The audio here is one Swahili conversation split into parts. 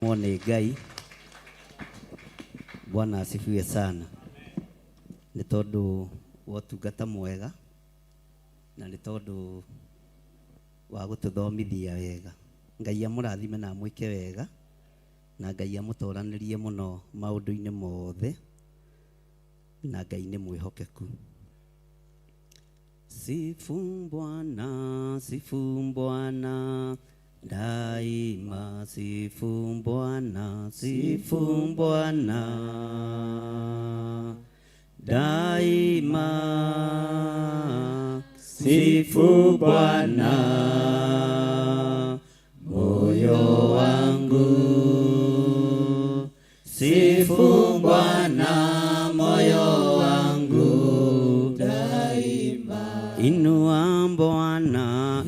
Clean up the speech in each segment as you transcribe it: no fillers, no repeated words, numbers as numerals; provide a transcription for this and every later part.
Mwone Ngai. Bwana asifiwe sana. Nĩ tondũ wotungata mwega na nĩ tondũ wa gũtũthomithia wega. Ngai amũrathime na mwĩke wega na Ngai amũtoranĩrie mũno maũndũ-inĩ mothe na Ngai nĩ mwĩhokeku. Sifu Bwana daima, sifu Bwana daima, sifu Bwana moyo wangu, sifu Bwana moyo wangu daima. Inua Bwana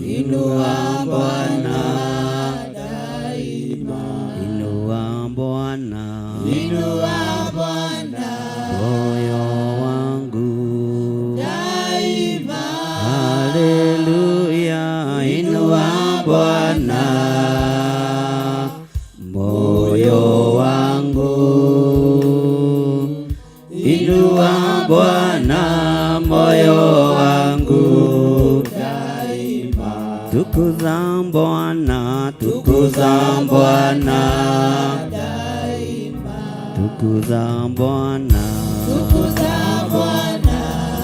daima, inua Bwana moyo wangu daima. Haleluya, inua Bwana moyo wangu, inua Bwana moyo wangu daima. Tukuza Bwana daima, tukuza Bwana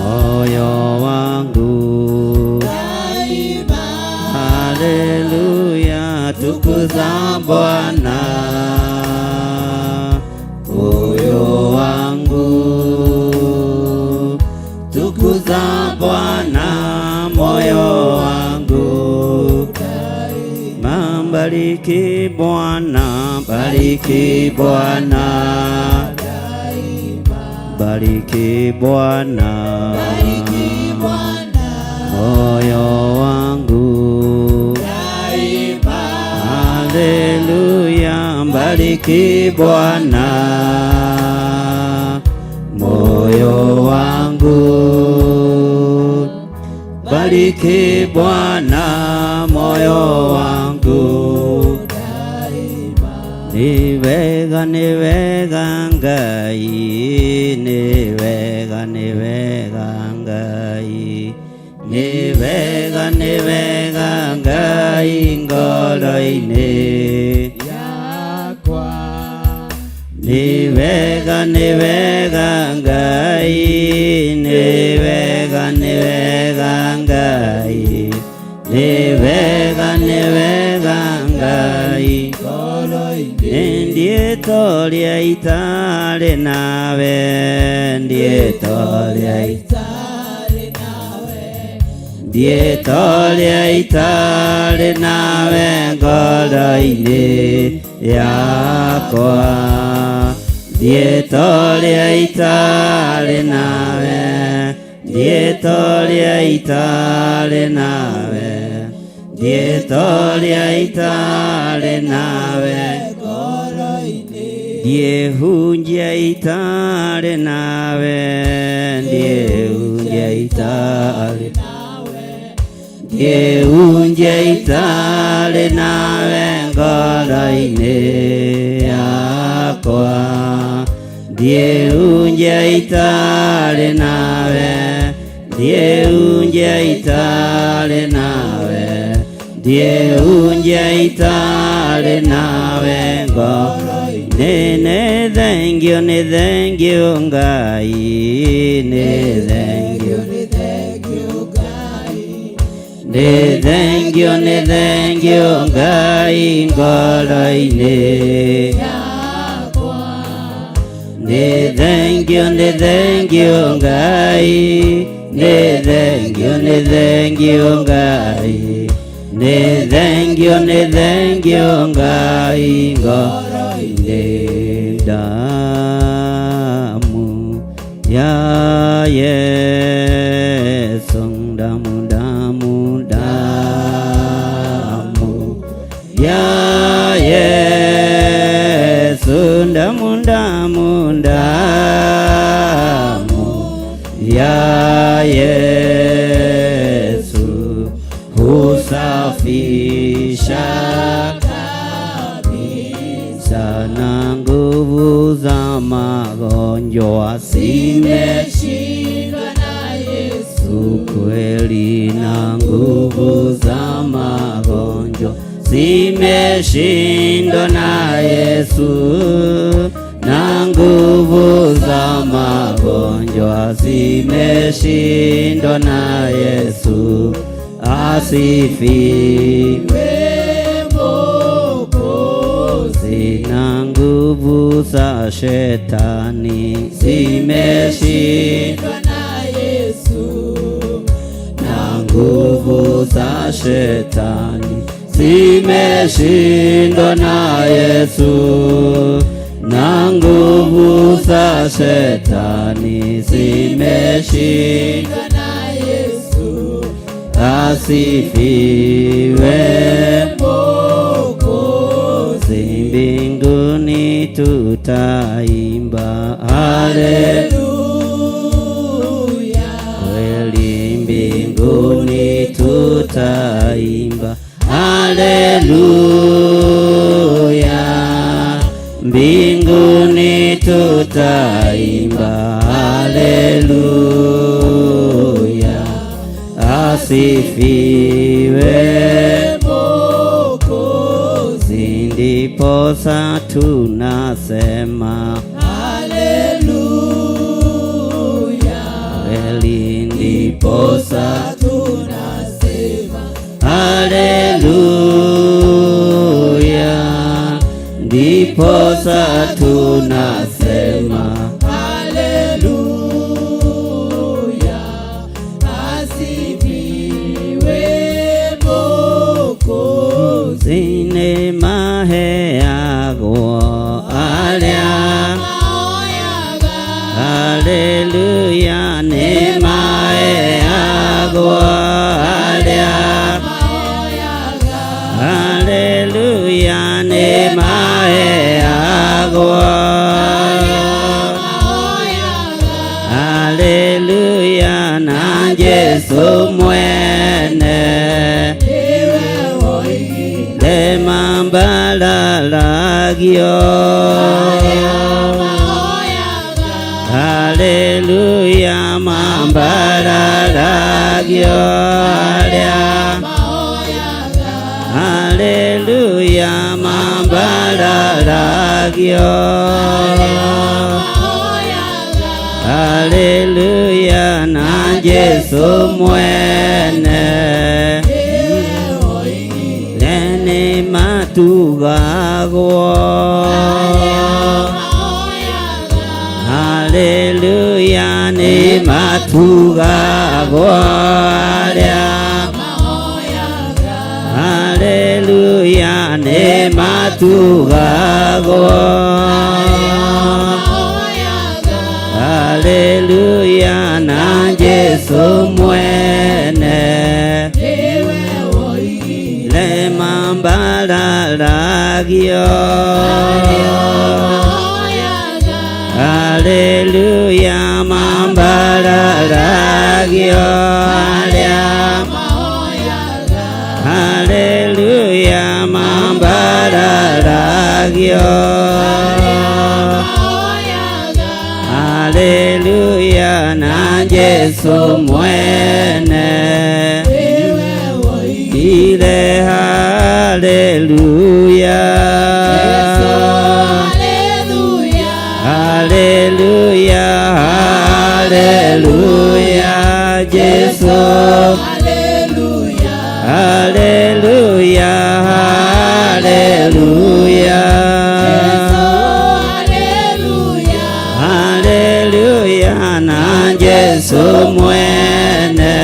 moyo wangu daima. Haleluya, tukuza Bwana moyo wangu, tukuza Bwana moyo wangu daima. Bariki Bwana daima, bariki Bwana moyo wangu daima. Haleluya, bariki Bwana moyo wangu, bariki Bwana moyo wangu daima. Ni wega Ngai, ni wega Ngai, ni wega Ngai ngoro-inĩ yakwa. Ni wega Ngai, ni wega Ngai, ni wega Ngai ndietoria itare nawe, ndietoria itare nawe ngoro-inĩ yakwa. Ndietoria itare nawe, ndietoria itare nawe, ndietoria itare nawe ngoro-inĩ. Ndiehunjia itare nawe, ndiehunjia itare nawe, ndiehunjia itare nawe ngoro-inĩ yakwa. Ndiehunjia itare nawe, ndiehunjia itare nawe, ndiehunjia itare nawe ngoro-inĩ. Nĩ thank you Ngai, nĩ thank you Ngai, nĩ thank you Ngai ngoro-inĩ yakwa. Nĩ thank you Ngai, nĩ thank you Ngai, nĩ thank you Ngai ngoro-inĩ. Damu ya Yesu, damu ya Yesu, damu ya Yesu husafisha kabisa. na nguvu za magonjwa zimeshindwa na Yesu. Kweli na nguvu za magonjwa zimeshindwa na Yesu, na nguvu za magonjwa zimeshindwa na Yesu. Asifiwe Mwokozi, na nguvu za shetani zimeshindwa na Yesu, na nguvu za shetani zimeshindwa na Yesu, na nguvu za shetani zimeshindwa na Yesu. Asifiwe Mwokozi, mbinguni tutaimba haleluya. Kweli mbinguni tutaimba haleluya. Mbinguni tutaimba haleluya. Asifiwe Mwokozi, ndiposa tunasema haleluya. Kweli ndiposa tunasema haleluya. Ndiposa tunasema haleluya. Asifiwe Mwokozi, neema heagwo aria haleluya. Neema heagwo aria haleluya. Neema heagwo haleluya na Yesu mwene. Neema mbalalagio haleluya. Mambalalagio haleluya. Mambalalagio haleluya na Yesu mwene. Nene matugagwo haleluya. Ni matugagwo haleluya. Ni matugagwo haleluya na Yesu mwene. Le mambalalagio haleluya. Mambalalagio haleluya. Mambalalagio haleluya na Yesu mwene. Ile haleluya haleluya haleluya. Yesu haleluya haleluya haleluya haleluya na Yesu mwene.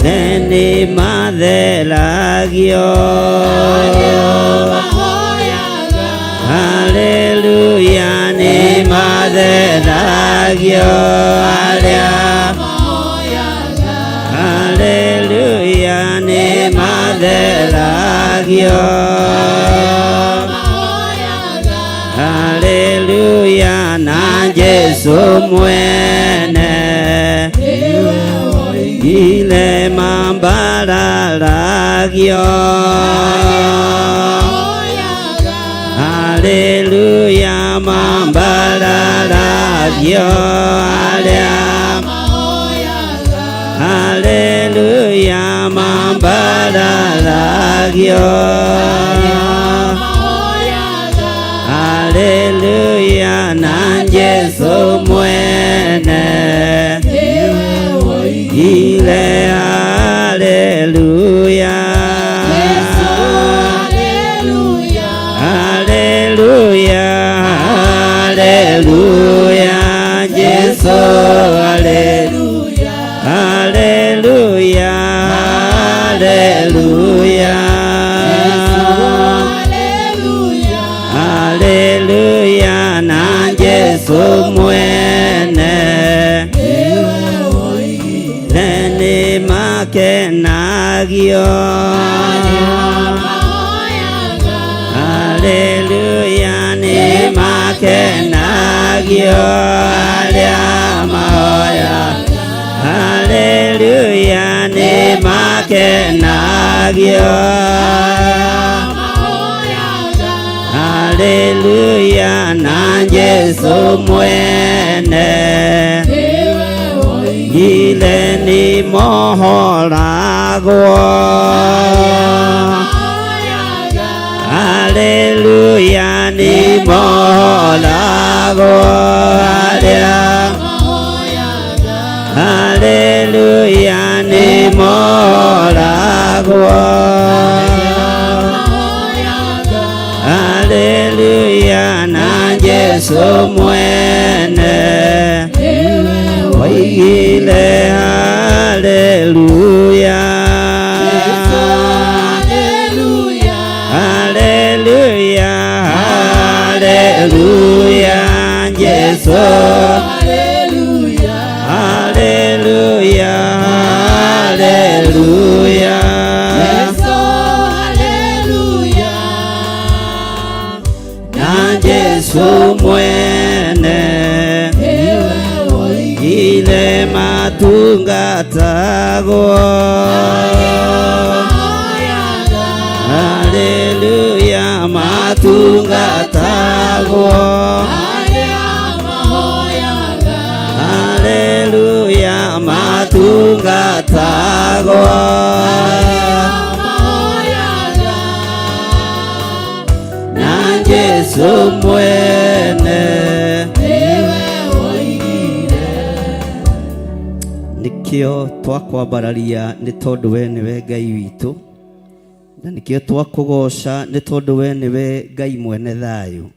Neni mathelagio haleluya. Ni mathelagio haleluya. Ni mathelagio haleluya na Yesu mwene. Ile mambalalagio Hallelujah, mambararagio, Hallelujah, mambararagio, Hallelujah, na Yesu mwene ile, Hallelujah, Hallelujah, Hallelujah, Yesu, Hallelujah, Hallelujah, Hallelujah, Hallelujah, na Yesu mwene nene makenagio, Hallelujah, ni makenagio, Hallelujah, ni makenagio, Hallelujah, na Yesu mwene ile ni mohorago, Hallelujah, ni mohorago, Hallelujah, ni mohorago, Hallelujah, na Yesu mwene waigile, Hallelujah, Hallelujah, Hallelujah, Yesu, Hallelujah, Hallelujah, na Yesu mwene ile matungatago, Hallelujah, matungatago, Hallelujah, matungatago, na Yesu mwene nikio twakwambararia ni tondu we niwe Ngai witu, na nikio twakugoca ni tondu we niwe Ngai mwene thayu,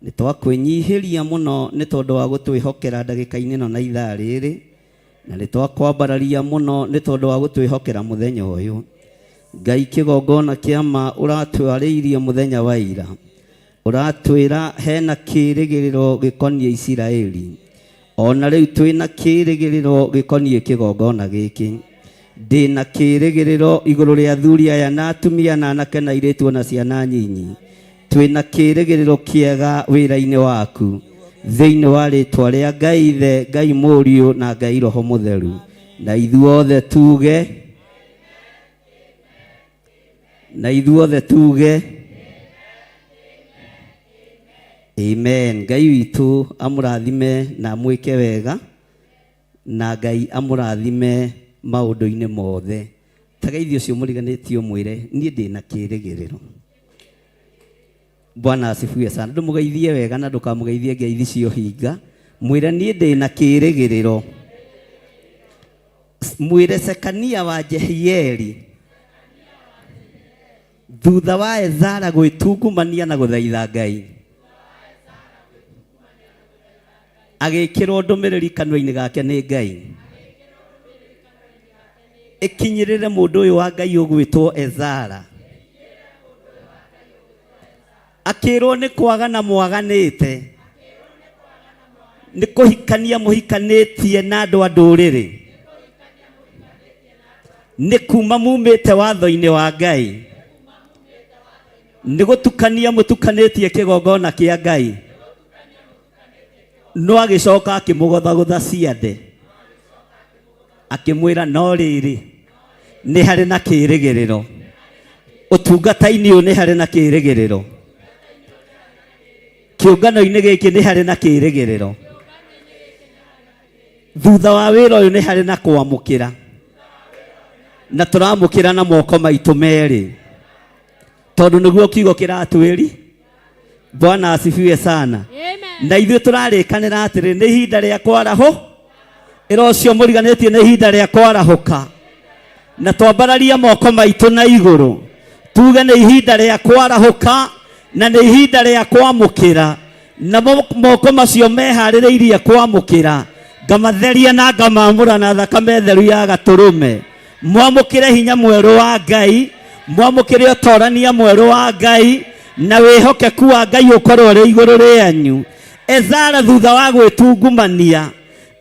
ni twakwinyihiria muno ni tondu wa gutwihokera ndagika-ini no na ithaa riri, na ni twakwambararia muno ni tondu wa gutwihokera muthenya uyu. Ngai kigongona kiama uratwariirie muthenya wa ira, uratwira hena kirigiriro gikonie Isiraeli, ona riu twina kirigiriro gikonie kigongona giki. Ndina kirigiriro iguru ria athuri aya na atumia na anake na airitu na ciana nyinyi, twina kirigiriro kiega wira-ini waku thiini wa ritwa ria Ngai Ithe, Ngai Muriu na Ngai Roho Mutheru, na ithuothe tuge amen. Ngai witu amurathime na mwike wega, na Ngai amurathime maundu-ini mothe. Tagaithio cio muriganitio mwire nie ndina kirigiriro. Bwana asifiwe sana. Ndumugeithie wega na ndukamugeithie ngeithi cio hinga, mwire nie ndina kirigiriro. Mwire Sekania wa Jehieli thutha wa Ezara gwitungumania na guthaitha Ngai, agikirwo ndumiriri kanua-ini gake ni Ngai, ikinyirire mundu uyu wa Ngai ugwitwo Ezara, akirwo ni kwagana mwaganite, ni kuhikania muhikanitie na andu a nduriri, ni kuma mumite watho-ini wa Ngai, ni gutukania mutukanitie kigongona kia Ngai, no agicoka akimugothagutha ciande, akimwira no riri ni hari na kirigiriro, utungata-ini uyu ni hari na kirigiriro, Kĩũngano-inĩ gĩkĩ nĩ harĩ na kĩĩrĩgĩrĩro. Thutha wa wĩra ũyũ nĩ harĩ na kwamũkĩra, na tũramũkĩra na moko maitũ merĩ, tondũ nĩguo kiugo kĩratwĩri. Bwana asifiwe sana. Na ithuĩ tũrarĩkanĩra atĩrĩ nĩ ihinda rĩa kwarahũ. Ĩra ũcio mũriganĩtie nĩ ihinda rĩa kwarahũka, na twambararia moko maitũ na igũrũ tuge nĩ ihinda rĩa kwarahũka na nĩ ihinda rĩa kwamũkĩra, na moko macio meharĩrĩirie kwamũkĩra ngamatheria na ngamamũra na thakame theru ya Gatũrũme. Mwamũkĩre hinya mwerũ wa Ngai, mwamũkĩre ũtorania mwerũ wa Ngai, na wĩhokeku wa Ngai ũkorwo ũrĩ igũrũ rĩanyu. Ezara thutha wa gwĩtungumania,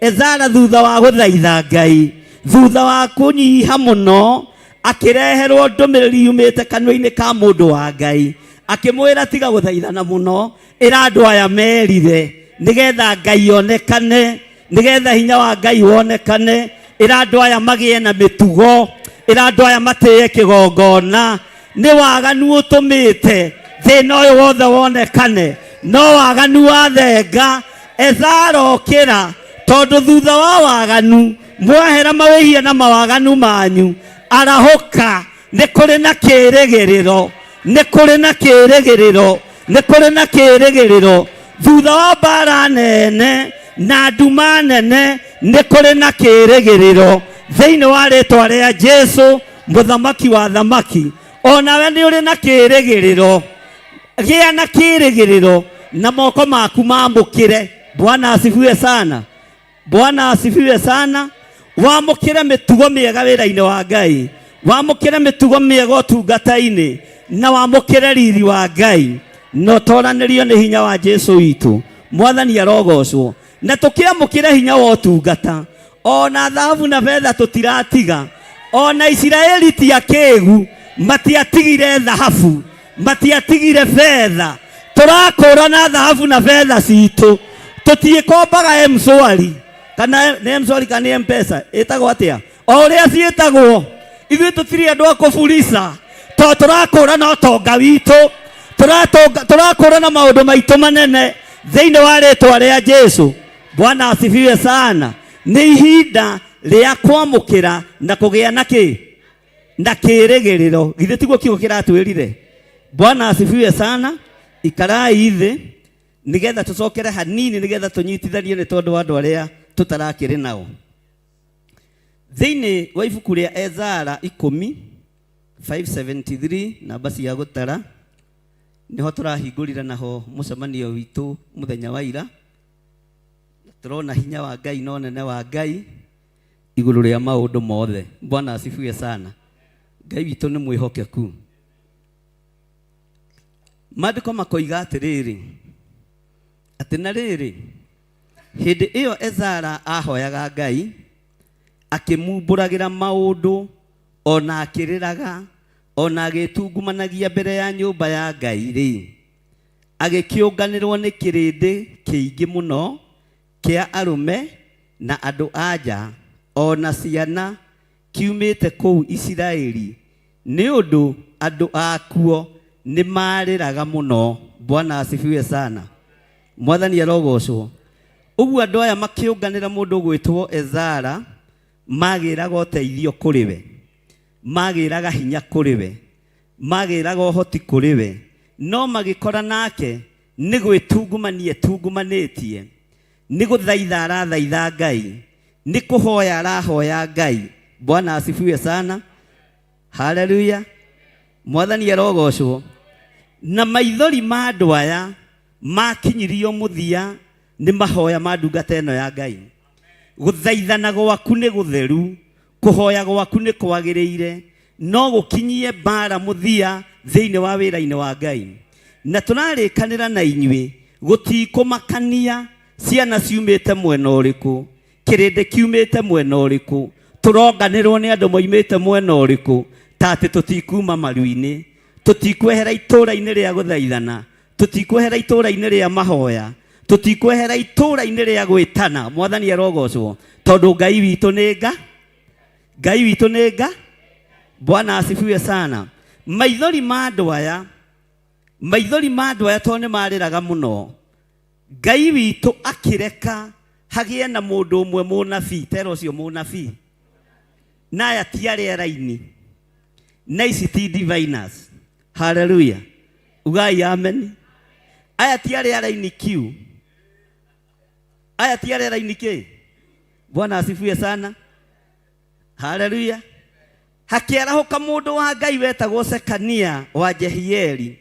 Ezara thutha wa gũthaitha Ngai, thutha wa kũnyiha mũno, akĩreherwo ndũmĩrĩri yumĩte kanua-inĩ ka mũndũ wa Ngai, akĩmwĩra tiga gũthaithana mũno, ĩra andũ aya merire nĩgetha Ngai onekane, nĩgetha hinya wa Ngai wonekane. Ĩra andũ aya magĩe na mĩtugo, ĩra andũ aya matĩye kĩgongona. Nĩ waganu ũtũmĩte thĩna ũyũ wothe wonekane, no waganu wa thenga. Ezara okĩra, tondũ thutha wa waganu mwahera mawĩhia na mawaganu manyu. Arahũka, nĩ kũrĩ na kĩĩrĩgĩrĩro, nĩ kũrĩ na kĩĩrĩgĩrĩro, nĩ kũrĩ na kĩĩrĩgĩrĩro. Thutha wa mbara nene na nduma nene nĩ kũrĩ na kĩĩrĩgĩrĩro thĩinĩ wa rĩtwa rĩa Jesũ mũthamaki wa thamaki. Onawe nĩ ũrĩ na kĩĩrĩgĩrĩro, gĩa na kĩĩrĩgĩrĩro na moko maku mamũkĩre. Bwana asifiwe sana. Bwana asifiwe sana. Wamũkĩre mĩtugo mĩega wĩra-inĩ wa Ngai, wamũkĩre mĩtugo mĩega ũtungata-inĩ, na wamũkĩre riri wa Ngai, na ũtoranĩrio nĩ hinya wa Jesũ witũ. Mwathani arogocwo. Na tũkĩamũkĩre hinya wa ũtungata, ona thahabu na betha tũtiratiga. Ona Isiraeli ti akĩĩgu, matiatigire thahabu, matiatigire betha. Tũrakũrana thahabu na betha citũ, tũtiĩkombaga M-Shwari kana nĩ M-Shwari kana nĩ M-Pesa, ĩtagwo atĩa o ũrĩa ciĩtagwo. Ithuĩ tũtirĩ andũ a kũburica, tondũ tũrakũrana ũtonga witũ, tũrakũrana maũndũ maitũ manene thĩinĩ wa rĩtwa rĩa Jesũ. Bwana asifiwe sana. Nĩ ihinda rĩa kwamũkĩra na kũgĩa na na kĩĩrĩgĩrĩro. Githĩ tiguo kiugo kĩratwĩrire? Bwana asifiwe sana. Ikarai thĩ nĩgetha tũcokere hanini, nĩgetha tũnyitithanie nĩ tondũ wa andũ arĩa tũtarakĩrĩ nao. Thĩinĩ wa ibuku rĩa Ezara 10:573 namba cia gũtara niho tũrahingũrira naho mũcemanio witũ mũthenya wa ira. Tũrona hinya wa Ngai na ũnene wa Ngai igũrũ rĩa maũndũ mothe. Bwana asifiwe sana. Ngai witũ nĩ mwĩhokeku. Maandĩko makoiga atĩrĩrĩ, atĩ na rĩrĩ hĩndĩ ĩyo Ezara ahoyaga Ngai, akĩmumbũragĩra maũndũ, ona akĩrĩraga, ona agĩtungumanagia mbere ya nyũmba ya Ngai rĩ, agĩkĩũnganĩrwo nĩ kĩrĩndĩ kĩingĩ mũno kĩa arũme na andũ anja, ona ciana kiumĩte kũu Isiraeli, nĩ ũndũ andũ akuo nĩ marĩraga mũno. Bwana asifiwe sana. Mwathani arogocwo. Ũguo andũ aya makĩũnganĩra mũndũ gwĩtwo Ezara, magĩraga ũteithio kũrĩ we, magĩraga hinya kũrĩ we, magĩraga ũhoti kũrĩ we, no magĩkora nake nĩ gwĩtungumania tungumanĩtie, nĩ gũthaitha arathaitha Ngai, nĩ kũhoya arahoya Ngai. Bwana asifiwe sana. Haleluya. Mwathani arogocwo. Na maithori ma andũ aya makinyirio mũthia nĩ mahoya ma ndungata ĩno ya Ngai. Gũthaithana gwaku nĩ gũtheru, kũhoya gwaku nĩ kwagĩrĩire, no gũkinyie mbara mũthia thĩinĩ wa wĩra-inĩ wa Ngai. Na tũrarĩkanĩra na inyuĩ gũtikũmakania ciana ciumĩte mwena ũrĩkũ, kĩrĩndĩ kiumĩte mwena ũrĩkũ, tũronganĩrwo nĩ andũ moimĩte mwena ũrĩkũ, ta atĩ tũtikuma maru-inĩ, tũtikwehera itũũra-inĩ rĩa gũthaithana, tũtikwehera itũũra-inĩ rĩa mahoya, tũtikwehera itũũra-inĩ rĩa gwĩtana. Mwathani arogocwo. Tondũ Ngai witũ nĩ Ngai witũ nĩ Ngai. Bwana asifiwe sana. Maithori ma andũ aya tondũ nĩ marĩraga mũno, Ngai witũ akĩreka hagie na mũndũ ũmwe mũnabii, tero ũcio mũnabii, na aya ti arĩa-raini, na ici ti diviners. Hallelujah. Ugai amen. Aya ti arĩa-raini kiu. Aya ti arĩa-raini kĩ? Bwana asifiwe sana. Hallelujah. Hakĩarahuka mũndũ wa Ngai wetagwo Sekania wa Jehieli,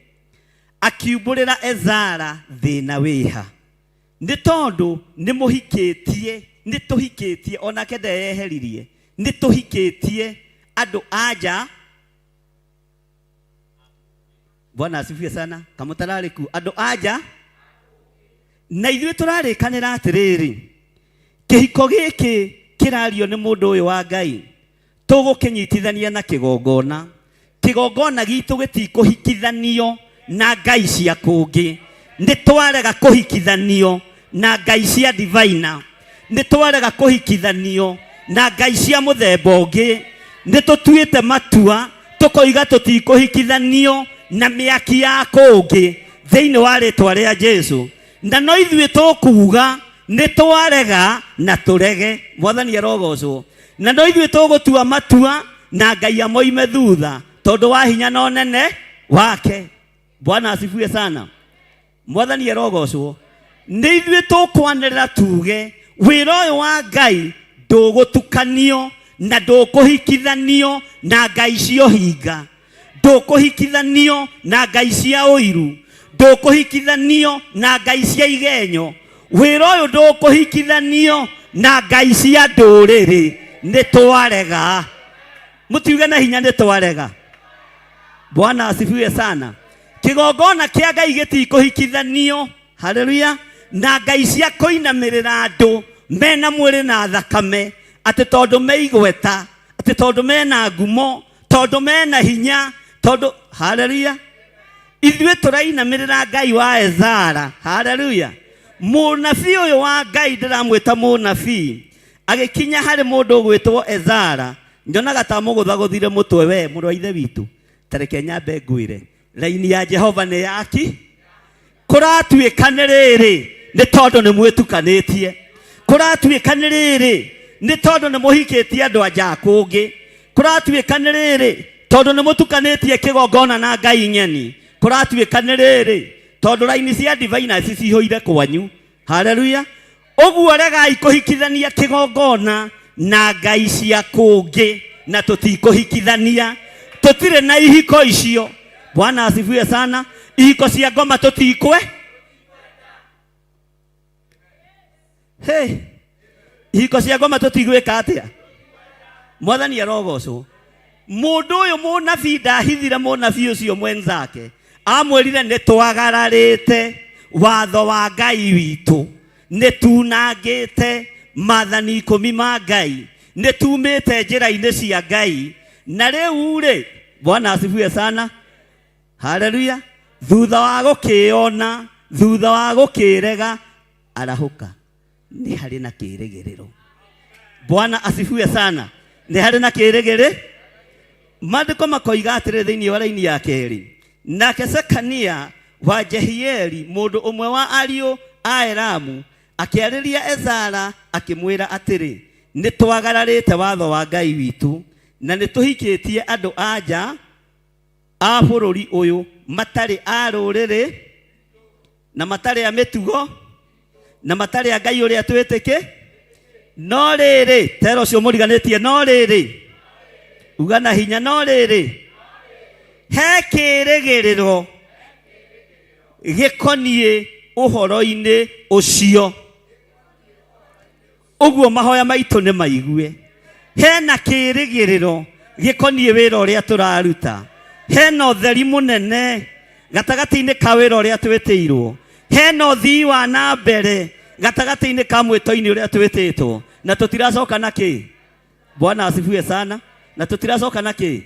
akiumbũrĩra Ezara thĩna wĩha. Nĩ tondũ nĩ mũhikĩtie, nĩ tũhikĩtie, onake ndeyeheririe, nĩ tũhikĩtie andũ anja. Bwana asifiwe sana. Kamũtararĩku andũ anja, na ithuĩ tũrarĩkanĩra atĩrĩrĩ, kĩhiko gĩkĩ kĩrario nĩ mũndũ ũyũ wa Ngai tũgũkĩnyitithania na kĩgongona. Kĩgongona gitũ gĩtikũhikithanio na ngai cia kũngĩ. Nĩ twarega kũhikithanio na ngai cia diviner. Nĩ twarega kũhikithanio na ngai cia mũthemba ũngĩ. Nĩ tũtuĩte matua tũkoiga tũtikũhikithanio na mĩaki ya kũngĩ thĩinĩ wa rĩtwa rĩa Jesu. Na no ithuĩ tũkuuga nĩ twarega na tũrege. Mwathani arogocwo. Na no ithuĩ tũgũtua matua na ngai amoime thutha tondũ wa hinya na ũnene wake. Bwana asifiwe sana. Mwathani arogocwo. Nĩ ithuĩ tũkwanĩrĩra tuge wĩra ũyũ wa Ngai ndũgũtukanio na ndũkũhikithanio na ngai cia ũhinga, ndũkũhikithanio na ngai cia ũiru, ndũkũhikithanio na ngai cia igenyo. Wĩra ũyũ ndũkũhikithanio na ngai cia ndũrĩrĩ. Nĩ twarega. Mũtiuge na hinya nĩ twarega. Bwana asifiwe sana. Kĩgongona kĩa Ngai gĩtikũhikithanio. Hallelujah. Na ngai cia kũinamĩrĩra andũ mena mwĩrĩ na thakame, atĩ tondũ me igweta, atĩ tondũ mena ngumo, tondũ mena hinya, tondũ hallelujah. Ithuĩ tũrainamĩrĩra Ngai wa Ezara. Hallelujah. Mũnabii ũyũ wa Ngai ndĩramwĩta mũnabii agĩkinya harĩ mũndũ ũgwĩtwo Ezara, nyonaga ta mũgũthagũthire mũtwe we mũrũ wa ithe witũ. Tareke nyambe ngwĩre raini ya Jehova nĩ yaki. Kũratuĩka nĩ rĩrĩ nĩ tondũ nĩ mwĩtukanĩtie. Kũratuĩka nĩ rĩrĩ nĩ tondũ nĩ mũhikĩtie andũ anja kũngĩ. Kũratuĩka nĩ rĩrĩ tondũ nĩ mũtukanĩtie kĩgongona na ngai nyeni. Kũratuĩka nĩ rĩrĩ tondũ raini cia diviners cihũire kwanyu. Hallelujah. Ũguo regai kũhikithania kĩgongona na ngai cia kũngĩ, na tũtikũhikithania. Tũtirĩ na ihiko icio. Bwana asifiwe sana. Ihiko cia ngoma tũtikwe. Hey, ihiko cia ngoma tũtigwĩka atĩa? Mwathani arogocwo. Mũndũ ũyũ mũnabii ndahithire mũnabii ũcio mwenzake, amwĩrire nĩ twagararĩte watho wa Ngai witũ, nĩ tunangĩte maathani 10 ma Ngai, nĩ tumĩte njĩra-inĩ cia Ngai. Na rĩu rĩ, Bwana asifiwe sana. Hallelujah. Thutha wa gũkĩona, thutha wa gũkĩrega, arahũka. Nĩ harĩ na kĩĩrĩgĩrĩro. Bwana asifiwe sana. Nĩ harĩ na kĩĩrĩgĩrĩro. Maandĩko makoiga atĩrĩ thĩinĩ wa raini ya kerĩ, nake Sekania wa Jehieli, mũndũ ũmwe wa ariũ a Elamu, akĩarĩria Ezara akĩmwĩra atĩrĩ, nĩ twagararĩte watho wa Ngai witũ na nĩ tũhikĩtie andũ anja a bũrũri ũyũ matarĩ a rũrĩrĩ na matarĩ a mĩtugo na matarĩ a Ngai ũrĩa twĩtĩkĩ. No rĩrĩ, tero ũcio mũriganĩtie, no rĩrĩ, uga na hinya, no rĩrĩ, he kĩĩrĩgĩrĩro gĩkoniĩ ũhoro-inĩ ũcio. Ũguo mahoya maitũ nĩ maigue. Hena kĩĩrĩgĩrĩro gĩkoniĩ wĩra ũrĩa tũraruta. Hena ũtheri mũnene gatagatĩ-inĩ ka wĩra ũrĩa twĩtĩirwo. Hena ũthii wa na mbere gatagatĩ-inĩ ka mwĩto-inĩ ũrĩa twĩtĩtwo. Na tũtiracoka na kĩ? Bwana asifiwe sana. Na tũtiracoka na kĩ?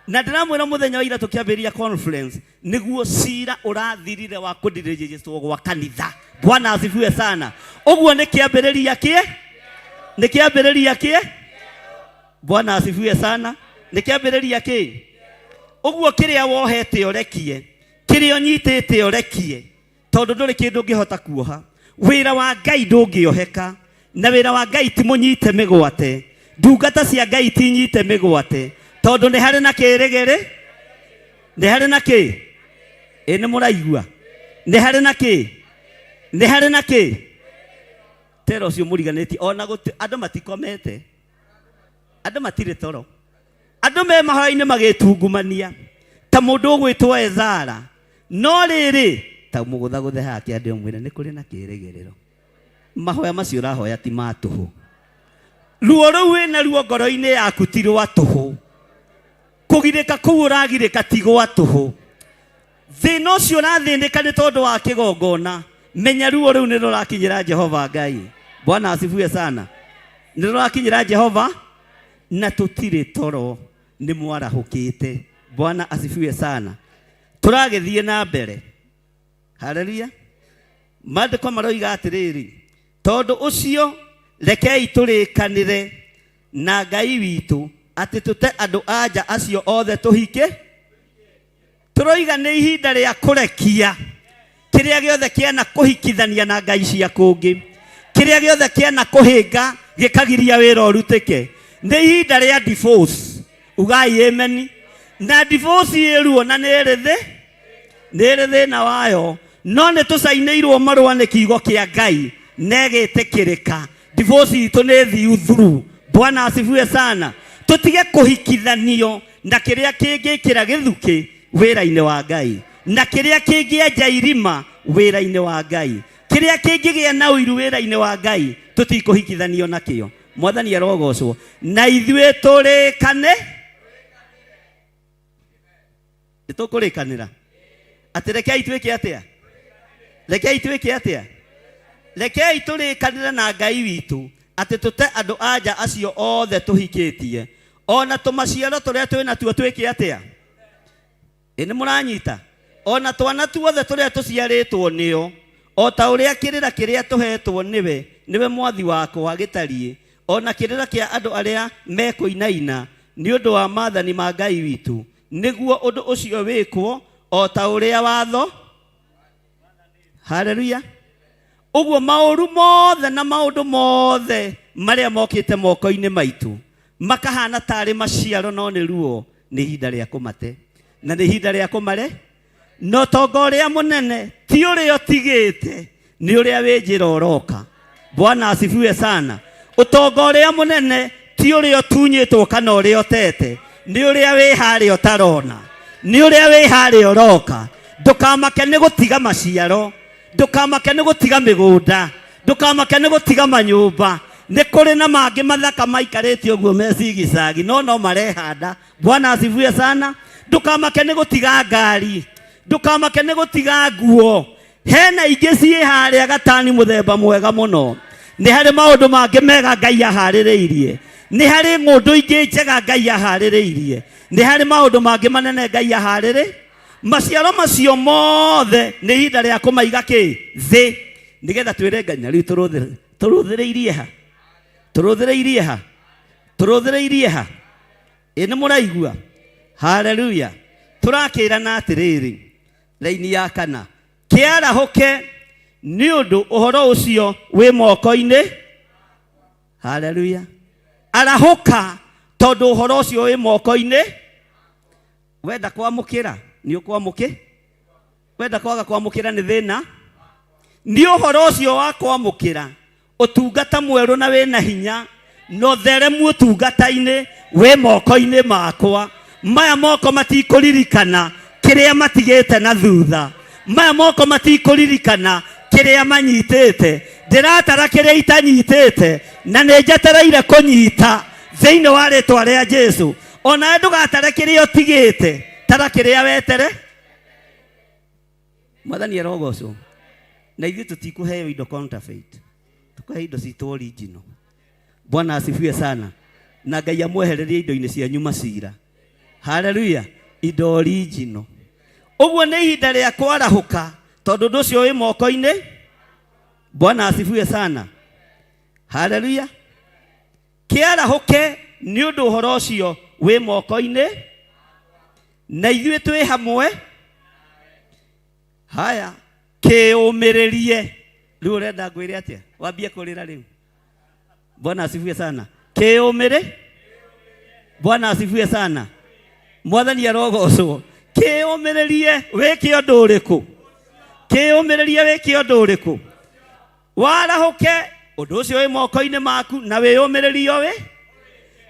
Na ndĩramwĩra mũthenya wa ira tũkĩambĩrĩria conference, nĩguo cira ũrathirire wa kũndirĩrĩrio gwa kanitha. Bwana asifiwe sana. Ũguo nĩ kĩambĩrĩria kĩ? Nĩ kĩambĩrĩria kĩ? Bwana asifiwe sana. Nĩ kĩambĩrĩria kĩ? Ũguo kĩrĩa wohete ũrekie, kĩrĩa ũnyitĩte ũrekie, tondũ ndũrĩ kĩndũ ũngĩhota kuoha. wĩra wa Ngai ndũngĩoheka na wĩra wa Ngai ti mũnyite mĩgwate ndungata cia Ngai ti nyite mĩgwate tondũ nĩ harĩ na kĩrĩgĩrĩ nĩ harĩ na kĩ nĩ mũraigua nĩ harĩ na kĩ nĩ harĩ na kĩ tero ũcio mũriganĩtie ona andũ matikomete andũ matirĩ toro andũ me mahoya-inĩ magĩtungumania ta mũndũ ũgwĩtwo Ezara no rĩrĩ ta mũgũthagũthe hake andũ mwĩre nĩ kũrĩ na kĩrĩgĩrĩro mahoya macio ũrahoya ti ma tũhũ ruo rũu wĩna ruo ngoro-inĩ yaku ti rwa tũhũ kũgirĩka kũu ũragirĩka ti gwa tũhũ thĩna ũcio ũrathĩnĩka nĩ tondũ wa kĩgongona menya ruo rũu nĩ rũrakinyĩra Jehova Ngai Bwana asifiwe sana nĩ rũrakinyĩra Jehova na tũtirĩ toro nĩ mwarahũkĩte Bwana asifiwe sana tũragĩthiĩ na mbere haleluya maandĩko maroiga atĩrĩrĩ tondũ ũcio rekei tũrĩkanĩre na Ngai witũ atĩ tũte andũ anja acio othe tũhike tũroiga nĩ ihinda rĩa kũrekia kĩrĩa gĩothe kĩana kũhikithania na ngai cia kũngĩ kĩrĩa gĩothe kĩana kũhĩnga gĩkagiria wĩra ũrutĩke nĩ ihinda rĩa divorce ugai amen na divorce ĩruo na nĩ ĩrĩ thĩna wayo no nĩ tũcainĩirwo marũa nĩ kiugo kĩa Ngai na ĩgĩtĩkĩrĩka divorce itũ nĩ thiu through Bwana asifiwe sana tũtige kũhikithanio na kĩrĩa kĩngĩkĩra gĩthukĩ wĩra-inĩ wa Ngai na kĩrĩa kĩngĩenja irima wĩra-inĩ wa Ngai kĩrĩa kĩngĩgĩa na ũiru wĩra-inĩ wa Ngai tũtikũhikithanio nakĩo Mwathani arogocwo na ithuĩ tũrĩkane nĩtũkũrĩkanĩra atĩ rekei twĩke atĩa rekei twĩke atĩa rekei tũrĩkanĩre na Ngai witũ atĩ tũte andũ anja acio othe tũhikĩtie ona tũmaciaro tũrĩa twĩna tuo twĩke atĩa nĩ mũranyita ona twana tuothe tũrĩa tũciarĩtwo nĩo o ta ũrĩa kĩrĩra kĩrĩa tũhetwo nĩwe mwathi wakwa gĩtariĩ ona kĩrĩra kĩa andũ arĩa mekũinaina nĩ ũndũ wa maathani ma Ngai witũ nĩguo ũndũ ũcio wĩkwo o ta ũrĩa watho haleluya ũguo maũru mothe na maũndũ mothe marĩa mokĩte moko-inĩ maitũ makahana tarĩ maciaro no nĩ ruo nĩ ihinda rĩa kũmate na nĩ ihinda rĩa kũmare no tonga ũrĩa mũnene ti ũrĩa ũtigĩte nĩ ũrĩa wĩ njĩra ũroka Bwana asifiwe sana ũtonga ũrĩa mũnene ti ũrĩa ũtunyĩtwo kana ũrĩa ũtete nĩ ũrĩa wĩ harĩa ũtarona nĩ ũrĩa wĩ harĩa ũroka ndũkamake nĩ gũtiga maciaro ndũkamake nĩ gũtiga mĩgũnda ndũkamake nĩ gũtiga manyũmba nĩ kũrĩ na mangĩ mathaka maikarĩte ũguo mecigicagi no marehanda Bwana asifiwe sana ndũkamake nĩ gũtiga ngari ndũkamake nĩ gũtiga nguo hena ingĩ ciĩ harĩa gatani mũthemba mwega mũno nĩ harĩ maũndũ mangĩ mega Ngai aharĩrĩirie nĩ harĩ ng'ũndũ ingĩ njega Ngai aharĩrĩirie nĩ harĩ maũndũ mangĩ manene Ngai aharĩrĩirie maciaro macio mothe nĩ ihinda rĩa kũmaiga kĩ thĩ nĩgetha twĩre Ngai na rĩu tũrũthĩrĩirie ha nĩ mũraigua haleluya tũrakĩrana atĩrĩrĩ raini ya kana kĩarahũke nĩ ũndũ ũhoro ũcio wĩ moko-inĩ haleluya arahũka tondũ ũhoro ũcio wĩ moko-inĩ wenda kwamũkĩra nĩ ũkwamũkĩ wenda kwaga kwamũkĩra nĩ thĩna nĩ ũhoro ũcio wa kwamũkĩra ũtungata mwerũ na wĩna hinya no theremu ũtungata-inĩ wĩ moko-inĩ makwa maya moko matikũririkana kĩrĩa matigĩte na thutha maya moko matikũririkana kĩrĩa manyitĩte ndĩratara kĩrĩa itanyitĩte na nĩ njetereire kũnyita thĩinĩ wa rĩtwa rĩa Jesũ ona ndũgatare kĩrĩa ũtigĩte tara kĩrĩa wetere Mwathani arogocwo na ithuĩ tũtikũheo indo counterfeit tũkũhe indo citũ original Bwana asifiwe sana na Ngai amwehererie indo-inĩ cianyu macira haleluya indo original ũguo nĩ ihinda rĩa kwarahũka tondũ ũndũ ũcio wĩ moko-inĩ Bwana asifiwe sana haleluya kĩarahũke nĩ ũndũ ũhoro ũcio wĩ moko-inĩ na ithuĩ twĩ hamwe haya kĩũmĩrĩrie Riu urenda ngwire atia wambie kurira riu. Bwana asifiwe sana. Kiumire. Bwana asifiwe sana. Mwathani arogocwo. Kiumiririe wiki undu uriku. Kiumiririe wiki undu uriku. Warahuke undu ucio wi moko-ini maku na wiyumiririe we.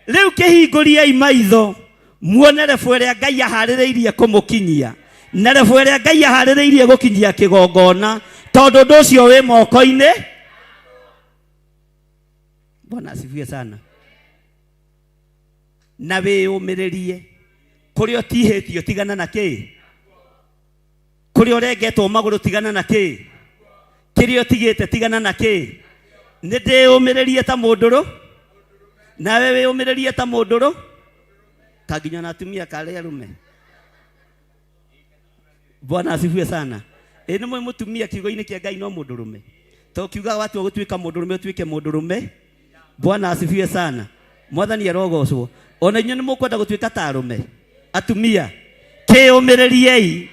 Riu kihinguriei maitho muone rebu ĩrĩa Ngai aharĩrĩirie kũmũkinyia na rebu ĩrĩa Ngai aharĩrĩirie gũkinyia kĩgongona tondũ ũndũ ũcio wĩ moko-inĩ. Bwana asifiwe sana. Na wĩyũmĩrĩrie kũrĩa ũtihĩtio tigana na kĩ, kũrĩa ũrengetwo magũrũ tigana na kĩ, kĩrĩa ũtigĩte tigana na kĩ. Nĩ ndĩyũmĩrĩrie ta mũndũrũ, nawe wĩyũmĩrĩrie ta mũndũrũ. Kaginya na atumia kale arume. Bwana asifiwe sana. Nĩ mwe mũtumia kiugo-inĩ kĩa Ngai no mũndũrũme. To kiuga watu gũtuĩka mũndũrũme ũtuĩke mũndũrũme. Bwana asifiwe sana. Mwathani arogocwo. Ona inyuĩ nĩ mũkwenda gũtuĩka ta arũme. Atumia kĩyũmĩrĩriei.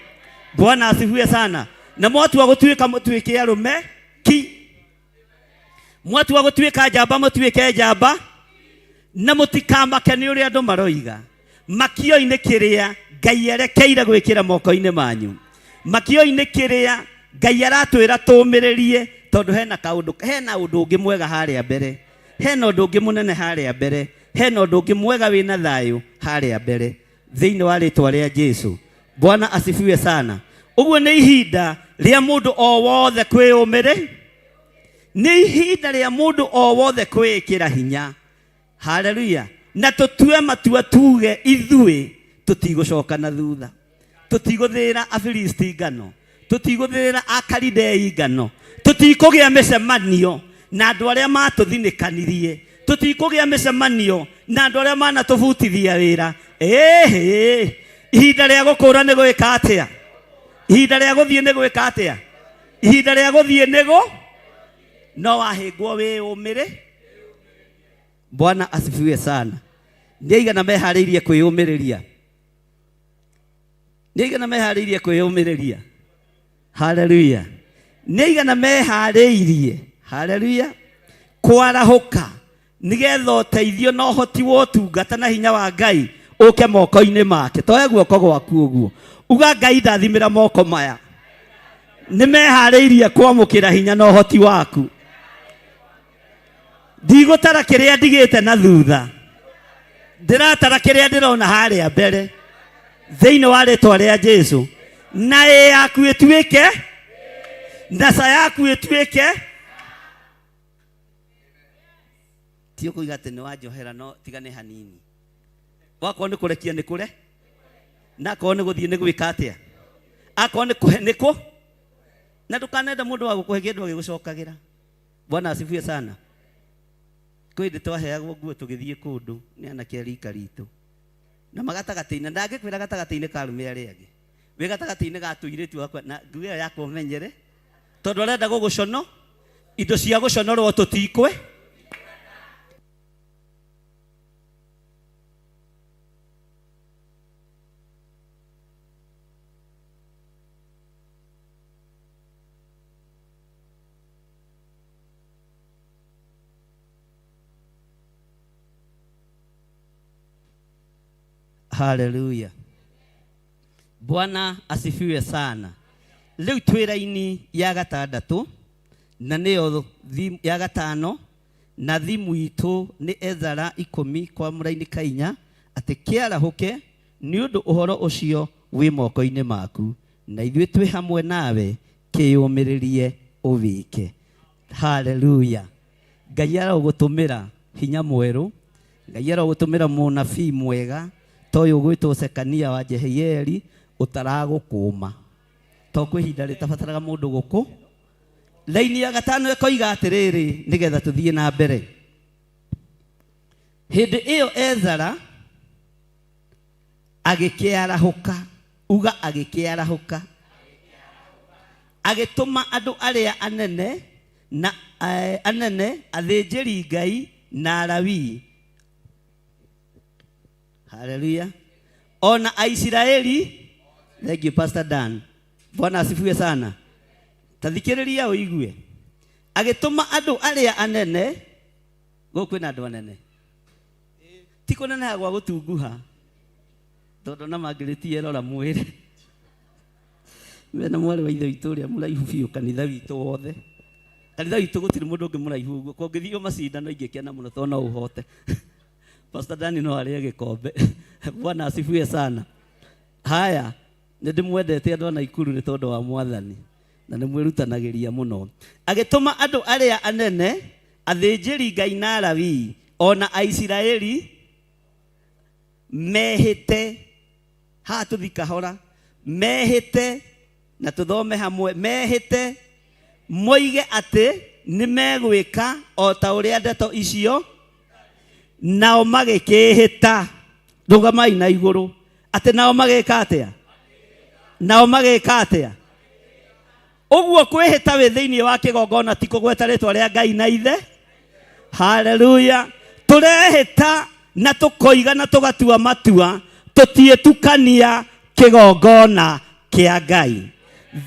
Bwana asifiwe sana. Na mwatua gũtuĩka mũtuĩke arũme ki. Mwatua gũtuĩka njamba mũtuĩke njamba. Na mũtikamake nĩ ũrĩa andũ maroiga. Makio-inĩ kĩrĩa Ngai erekeire gwĩkĩra moko-inĩ manyu. Makio-inĩ kĩrĩa Ngai aratwĩra tũmĩrĩrie tondũ hena ũndũ ũngĩ mwega harĩa mbere. Hena ũndũ ũngĩ mũnene harĩa mbere. Hena ũndũ ũngĩ mwega wĩna thayũ harĩa mbere. Thĩinĩ wa rĩtwa rĩa Jesũ. Bwana asifiwe sana. Ũguo nĩ ihinda rĩa mũndũ o wothe kwĩyũmĩrĩ. Nĩ ihinda rĩa mũndũ o wothe kwĩĩkĩra hinya. Hallelujah. Na tutue matua tuge ithuĩ tutigũcoka na thutha. Tutigũthĩra Afilisti ngano. Tutigũthĩra Akalidei ngano. Tutikũgĩa mĩcemanio na andũ arĩa matũthinĩkanirie. Tutikũgĩa mĩcemanio na andũ arĩa manatũbutithia wĩra. Ihinda rĩa gũkũra nĩ gwĩka atĩa? Ihinda rĩa gũthiĩ nĩ gwĩka atĩa? Ihinda rĩa gũthiĩ nĩ no wahĩngwo wĩyũmĩrĩ. Bwana asifiwe sana. Nĩaigana meharĩirie kwĩyũmĩrĩria. Nĩaigana meharĩirie kwĩyũmĩrĩria. Hallelujah. Nĩaigana meharĩirie. Hallelujah. Kwarahũka nĩgetha ũteithio na ũhoti wa ũtungata na hinya wa Ngai ũke moko-inĩ make. Toya guoko gwaku ũguo. Uga Ngai ndathimĩra moko maya. Nĩ meharĩirie kwamũkĩra hinya na ũhoti waku. Ndigũtara kĩrĩa ndigĩte na thutha. Ndĩratara kĩrĩa ndĩrona harĩa mbere. Thĩinĩ wa rĩtwa rĩa Jesũ. Na yaku ĩtuĩke. Na sa yaku ĩtuĩke. Tio kũiga atĩ nĩ wanjohera no tiga nĩ hanini. Wakorwo nĩ kũrekia nĩ kũre. Na akorwo nĩ gũthiĩ nĩ gwĩka atĩa. Akorwo nĩ kũhe nĩ kũ. Na ndũkanenda mũndũ wa gũkũhe kĩndũ agĩgũcokagĩra. Bwana asifiwe sana. Kwĩndĩ twaheagwo nguo tũgĩthiĩ kũndũ nĩ anake a rika ritũ. Na magatagatĩ-inĩ ndangĩkwĩra gatagatĩ-inĩ ka arũme arĩa angĩ. Wĩ gatagatĩ-inĩ ga tũirĩtu akwa na nguo ĩyo yakwa ũmenyere. Tondũ arenda gũgũcono indo cia gũconorwo tũtikwe. Hallelujah. Bwana asifiwe sana. Leo twĩra-inĩ ya gatandatũ na nĩyo ya gatano na thimu itũ nĩ Ezara 10 kwa mũraini kainya atĩ kĩarahũke nĩ ũndũ ũhoro ũcio wĩ moko-inĩ maku na ithuĩ twĩ hamwe nawe kĩyũmĩrĩrie ũwĩke. Hallelujah. Ngai arogũtũmĩra hinya mwerũ. Ngai arogũtũmĩra mũnabii mwega. Toyo gwĩtwo Sekania wa Jehieli ũtaragũkũma. To kwĩ ihinda rĩtabataraga mũndũ gũkũ. Laini ya gatano ĩkoiga atĩrĩrĩ nĩgetha tũthiĩ na mbere. Hĩndĩ ĩyo Ezara agĩkĩarahũka. Uga agĩkĩarahũka. Agĩtũma andũ arĩa anene na athĩnjĩri Ngai na Alawii. Hallelujah. Ona Aisiraeli. Thank you Pastor Dan. Bwana asifiwe sana. Tathikĩrĩria ũigue. agituma andu aria anene gokwina andu anene tiko nene gwa gutunguha tondu na mangiritie rora mwire mena mwari wa ithe witu ria muraihu biu kanitha witu wothe kanitha witu gutiri mundu ungi muraihu uguo kongithio macindano ingikena muno tondu no uhote Pastor Dani no arie gikombe Bwana asifiwe sana. Haya ndimwendete andu na ikuru ni tondu wa mwathani na nimwirutanagiria muno agituma andu aria anene athinjiri Ngai na Alawii ona Aisiraeli mehite ha tuthika hora mehite na tuthome hamwe mehite moige ate ni megwika o ta uria ndeto icio nao magikihita ndugamai na iguru ate nao magika atia nao magika atia uguo kwihita we thiini wa kigongona ti kugweta ritwa ria Ngai na ithe. Haleluya. Turehita na tukoiga na tugatua matua tutietukania kigongona kia Ngai.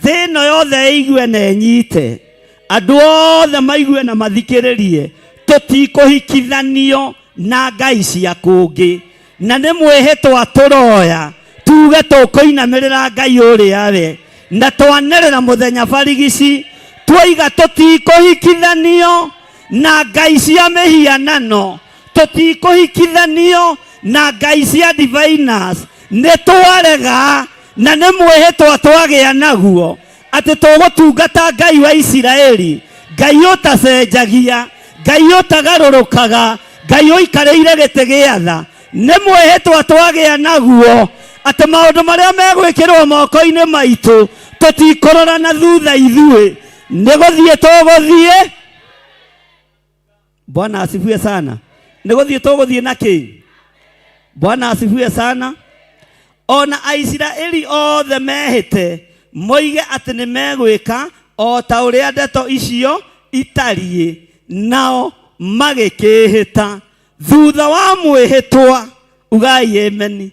Thino yothe igwe na nyite andu othe maigue na mathikiririe tutikuhikithanio na ngai cia kungi na ni mwihitwa turoya tuge tukuinamirira Ngai uria we na twanerera muthenya barigici twiga tutikuhikithanio na ngai cia mihianano tutikuhikithanio na ngai cia diviners ni twarega na ni mwihitwa twagia naguo ati tugutungata Ngai wa Isiraeli Ngai utacenjagia Ngai utagarurukaga Ngai uikareire gite gia tha ni mwihitwa twagia naguo ati maundu maria megwikirwo moko-ini maitu tutikorora na thutha ithui ni guthie tuguthie. Bwana asifiwe sana. Ni guthie tuguthie na ki? Bwana asifiwe sana. Ona Aisiraeli othe mehite moige ati ni megwika o ta uria ndeto icio itarie nao magikihita thutha wa mwihitwa ugai ameni.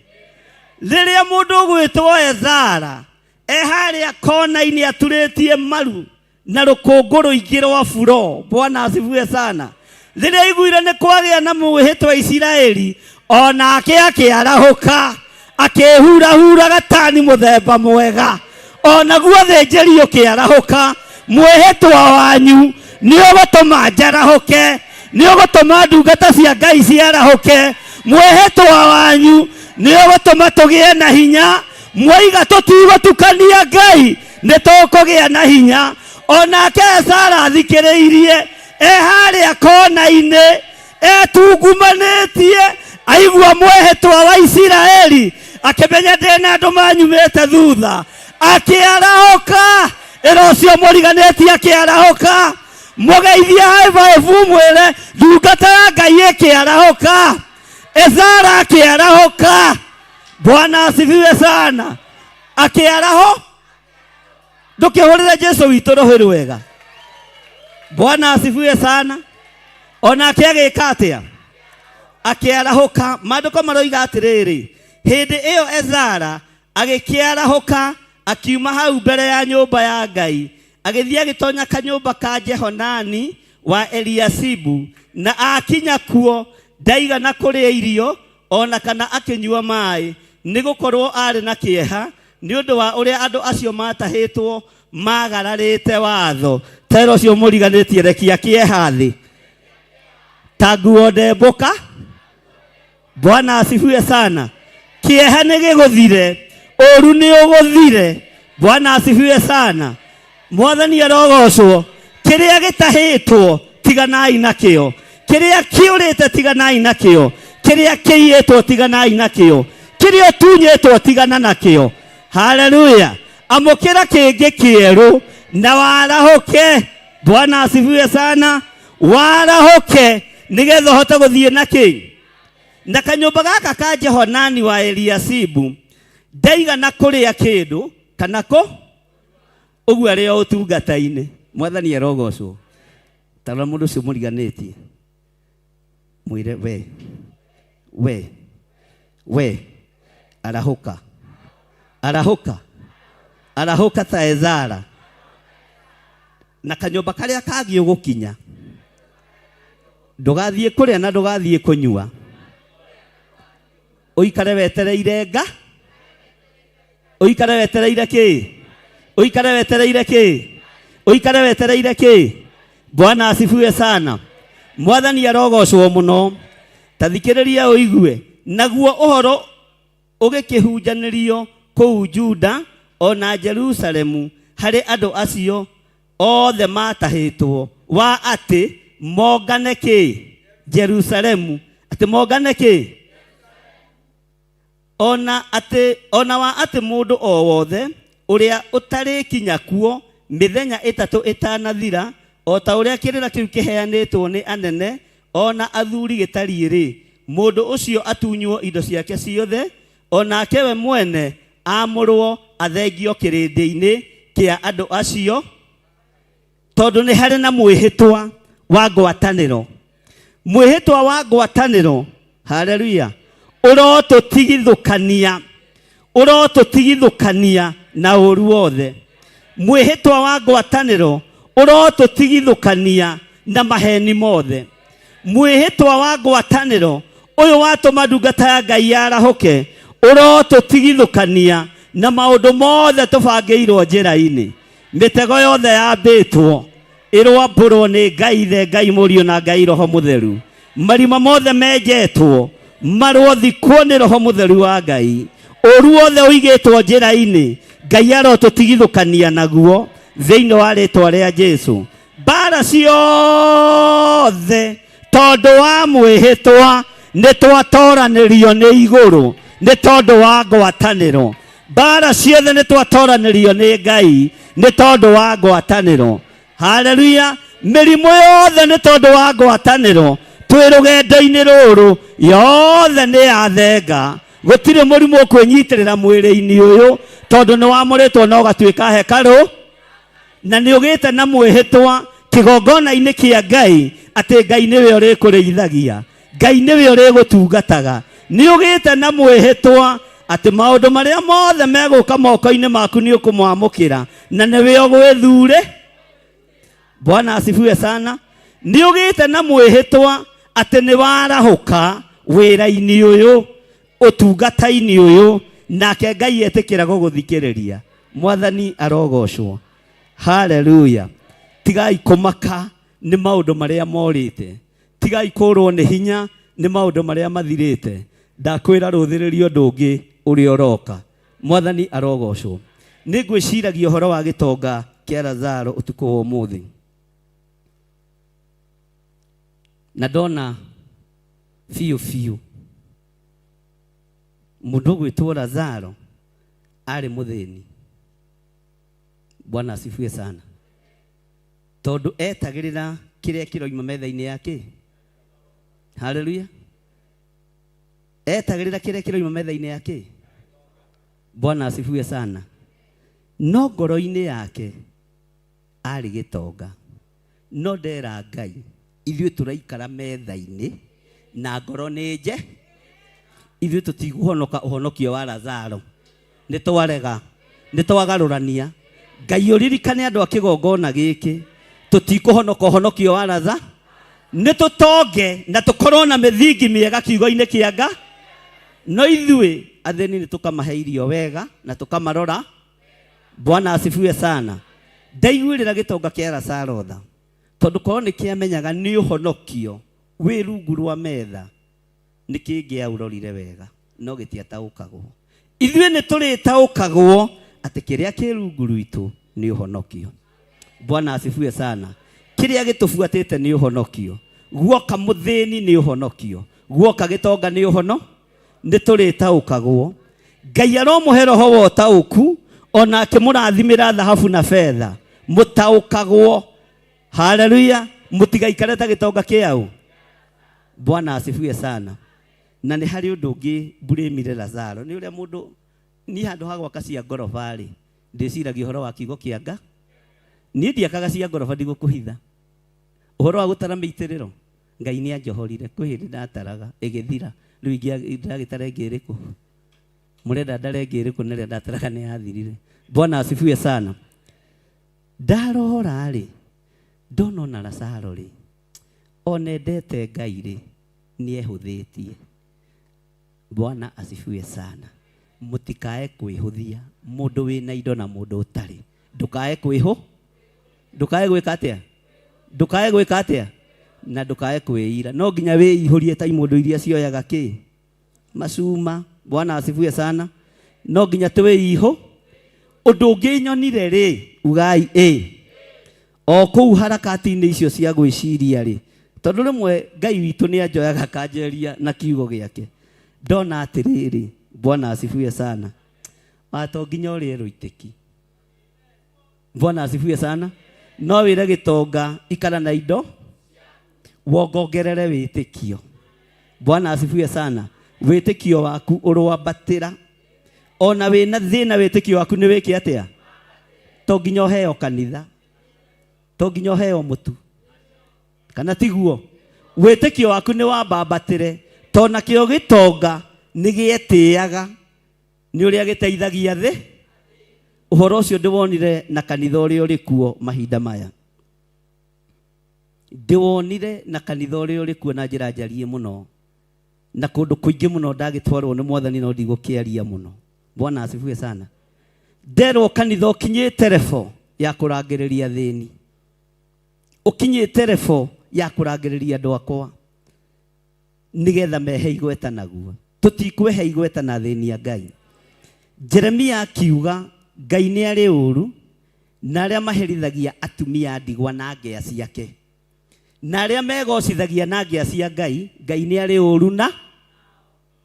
Riria mundu gwitwo Ezara haria kona-ini aturitie maru na rukungu ruingi rwa buro. Bwana asifiwe sana. Riria iguire ni kwagia na mwihitwa Isiraeli onake akiarahuka akihura gatani muthemba mwega onaguo thinjiri ukiarahuka mwihitwa wanyu ni ugutuma njarahuke ni ugutuma ndungata cia Ngai ciarahuke mwihitwa wanyu ni ugutuma tugie na hinya mwiga tutigutukania Ngai ni tukugia na hinya. Onake Ezara athikiriirie haria kona-ini etungumanĩtie aigua mwihitwa wa Isiraeli akimenya ndina andu manyumite thutha akiarahuka irocio muriganĩtie akiarahuka mugeithia haivu mwire ndungata ya Ngai ikiarahuka Ezara akiarahuka. Bwana asifiwe sana. Akiaraho ndukihurire Jesu witu roho rwega. Bwana asifiwe sana. Ona akiagika atia akiarahuka maandiko maroiga atiriri hindi iyo Ezara agikiarahuka akiuma hau mbere ya nyumba ya Ngai agithia gitonya kanyumba ka Jehonani wa Eliasibu na akinya kuo ndaiga na kuria irio ona kana akinyua mai nigukorwo ari na kieha ni undu wa uria andu acio matahitwo magararite watho tero cio muriganitie rekia kieha thi taguo ndembuka. Bwana asifiwe sana. Kieha ni giguthire uru ni uguthire. Bwana asifiwe sana. Mwathani arogocwo kiria gitahitwo tiganai nakio kiria kiurite tiganai nakio kiria kiiyitwo tiganai nakio kiria tunyitwo tigana nakio. Haleluya. Amukira kingi kieru na warahuke. Bwana asifiwe sana. Warahuke nigetha hote guthie naki na kanyumba gaka ka Jehonani wa Eliasibu ndaiga na kuria kindu kana ko uguo ari o tungata-ini. Mwathani arogocwo. Tara mundu cio muriganitie mwire we arahuka ta Ezara na kanyomba karia kagi ugukinya ndugathie kuria na ndugathie kunyua uikare wetereire nga uikare wetereire ki uikare wetereire ki uikare wetereire ki. Bwana asifiwe sana. Mwathani arogocwo muno. Tathikiriria uigue naguo uhoro ugikihunjanirio kuu Juda ona Jerusalemu hari andu acio othe matahitwo wa ati mongane ki Jerusalemu ati mongane ki ona wa ati mundu o wothe uria utari kinya kuo mithenya itatu itanathira o ta uria kirira kiu kiheanitwo ni anene ona athuri gitariiri mundu ucio atunywo indo ciake ciothe onake we mwene amurwo athengio kirindi-ini kia andu acio tondu ni hari na mwihitwa wa ngwataniro. Mwihitwa wa ngwataniro, haleluya, urotutigithukania na uru wothe. Mwihitwa wa ngwataniro urotutigithukania na maheni mothe. Mwihitwa wa ngwataniro uyu watuma ndungata ya Ngai yarahuke urotutigithukania na maundu mothe tubangiirwo njira-ini. Mitego yothe yambitwo irwambũrwo ni Ngai the Ngai Mũriũ na Ngai Roho Mũtheru. Marima mothe menjetwo marwathikwo ni Roho Mũtheru wa Ngai. Ũru wothe ũigĩtwo njĩra-inĩ Ngai arotutigithukania naguo thĩinĩ wa rĩtwa rĩa Jesu. Mbara ciothe tondu wa mwĩhĩtwa nĩ twatoranĩrio nĩ igũrũ nĩ tondu wa ngwatanĩro. Mbara ciothe nĩ twatoranĩrio nĩ Ngai nĩ tondu wa ngwatanĩro. Haleluya. Mĩrimũ yothe nĩ tondu wa ngwatanĩro. Twĩ rũgendo-inĩ rũrũ yothe nĩ yathenga. Gũtirĩ mũrimũ ũkwĩnyitĩrĩra mwĩrĩ-inĩ ũyũ tondu nĩ wamũrĩtwo na ũgatuĩka hekarũ na nĩ ũgĩte na mwĩhĩtwa kĩgongona-inĩ kĩa Ngai atĩ Ngai nĩwe ũrĩkũrĩithagia, Ngai nĩwe ũrĩgũtungataga. Nĩ ũgĩte na mwĩhĩtwa atĩ maũndũ marĩa mothe megũka moko-inĩ maku nĩ ũkũmwamũkĩra na nĩwe ũgwĩthure. Bwana asifiwe sana. Nĩ ũgĩte na mwĩhĩtwa atĩ nĩ warahũka wĩra-inĩ ũyũ utungata-inĩ ũyũ nake Ngai etĩkĩra gũgũthikĩrĩria. Mwathani arogocwo. Haleluya. Tigai kũmaka nĩ maũndũ marĩa morĩte, tigai kũrwo nĩ hinya nĩ maũndũ marĩa mathirĩte. Ndakwĩra rũthĩrĩrio ũndũ ũngĩ ũrĩa ũroka. Mwathani arogocwo. Nĩ ngwĩciragia ũhoro wa gĩtonga kĩa Lazaro ũtukũ wa ũmũthĩ, na ndona biũ mundu gwĩtwo Lazaro arĩ mũthĩni. Bwana asifiwe sana. Tondu etagĩrĩra kĩrĩa kĩroima metha-inĩ yake. Haleluya. Etagĩrĩra kĩrĩa kĩroima metha-inĩ yake. Bwana asifiwe sana. No ngoro-inĩ yake arĩ gĩtonga. No ndera Ngai ithuĩ tũraikara metha-inĩ na ngoro nĩ nje. Ithuĩ tũtigũhonoka ũhonokio wa Lazaro. Nĩ twarega, nĩ twagarũrania. Ngai ũririkane andũ a kĩgongona gĩkĩ tũtikũhonoka ũhonokio wa Lazaro. Nĩ tũtonge na tũkorwo na mĩthingi mĩega kiugo-inĩ kĩa Ngai. No ithuĩ athĩni nĩ tũkamahe irio wega na tũkamarora. Bwana asifiwe sana. Ndaiguĩrĩra gĩtonga kĩa Lazaro tha tondu korwo nĩ kĩamenyaga nĩ ũhonokio wĩ rungu rwa metha nĩ kĩngĩaũrorire wega no gĩtiataũkagwo. Ithuĩ nĩ tũrĩtaũkagwo atĩ kĩrĩa kĩ rungu rwitũ nĩ ũhonokio. Bwana asifiwe sana. Kĩrĩa gĩtũbuatĩte nĩ ũhonokio. Guoka mũthĩni nĩ ũhonokio. Guoka gĩtonga nĩ ũhono. Nĩ tũrĩtaũkagwo. Ngai aromũhe roho wa ũtaũku ona akĩmũrathimĩra thahabu na betha mũtaũkagwo. Haleluya. Mũtigaikare ta gĩtonga kĩaũ. Bwana asifiwe sana. Na nĩ harĩ ũndũ ũngĩ mbũrĩmire Lazaro. Nĩ ũrĩa mũndũ niĩ handũ ha gwaka cia ngoroba rĩ ndĩciragia ũhoro wa kiugo kĩa Ngai. Niĩ ndiakaga cia ngoroba ndigũkũhitha. Ũhoro wa gũtara mĩitĩrĩro Ngai nĩ anjohorire. Kwĩ hĩndĩ ndataraga ĩgĩthira. Rĩu ndagĩtara ĩngĩ ĩrĩkũ? Mũrenda ndare ĩngĩ ĩrĩkũ nĩrĩa ndataraga nĩ yathirire. Bwana asifiwe sana. Ndarora rĩ ndonona Lazaro ri onendete Ngai ri niehuthitie. Bwana asifiwe sana. Mutikae kwihuthia mundu wina indo na mundu utari. Ndukae kwiho, ndukae gwika atia, ndukae gwika atia, na ndukae kwiira. No nginya wiihurie ta imundu iria cioyaga ki macuma. Bwana asifiwe sana. No nginya twiiho. Undu ungi nyonire ri ugai o kuu harakati-ini icio cia gwiciria ri, tondu rimwe Ngai witu ni anjoyaga kanjeria na kiugo giake. Ndona atiriri, Bwana asifiwe sana, wato nginya uri ruitiki. Bwana asifiwe sana. No wire gitonga ikara na indo wongongerere witikio. Bwana asifiwe sana. Witikio waku urwambatira, ona wina thina witikio waku ni wiki atia, to nginya heo kanitha, to nginya heo mutu kana tiguo. Witikio waku ni wambambatire, to na kio gitonga ni gietiaga, ni uria giteithagia thi. Uhoro ucio ndiwonire na kanitha uria uri kuo mahinda maya. Ndiwonire na kanitha uria uri kuo na njira njarie muno, na kundu kuingi muno ndagitwarwo ni Mwathani no ndigukiaria muno. Bwana asifiwe sana. Nderwo kanitha ukinyite level ya kurangiriria thini, ukinyite level ya kurangiriria andu akwa, nigetha mehe igweta naguo. Tutikwehe igweta na thini ya Ngai. Jeremia akiuga Ngai ni ari uru na aria maherithagia atumia ndigwa na ngea ciake, na aria megocithagia na ngea cia Ngai, Ngai ni ari uru na.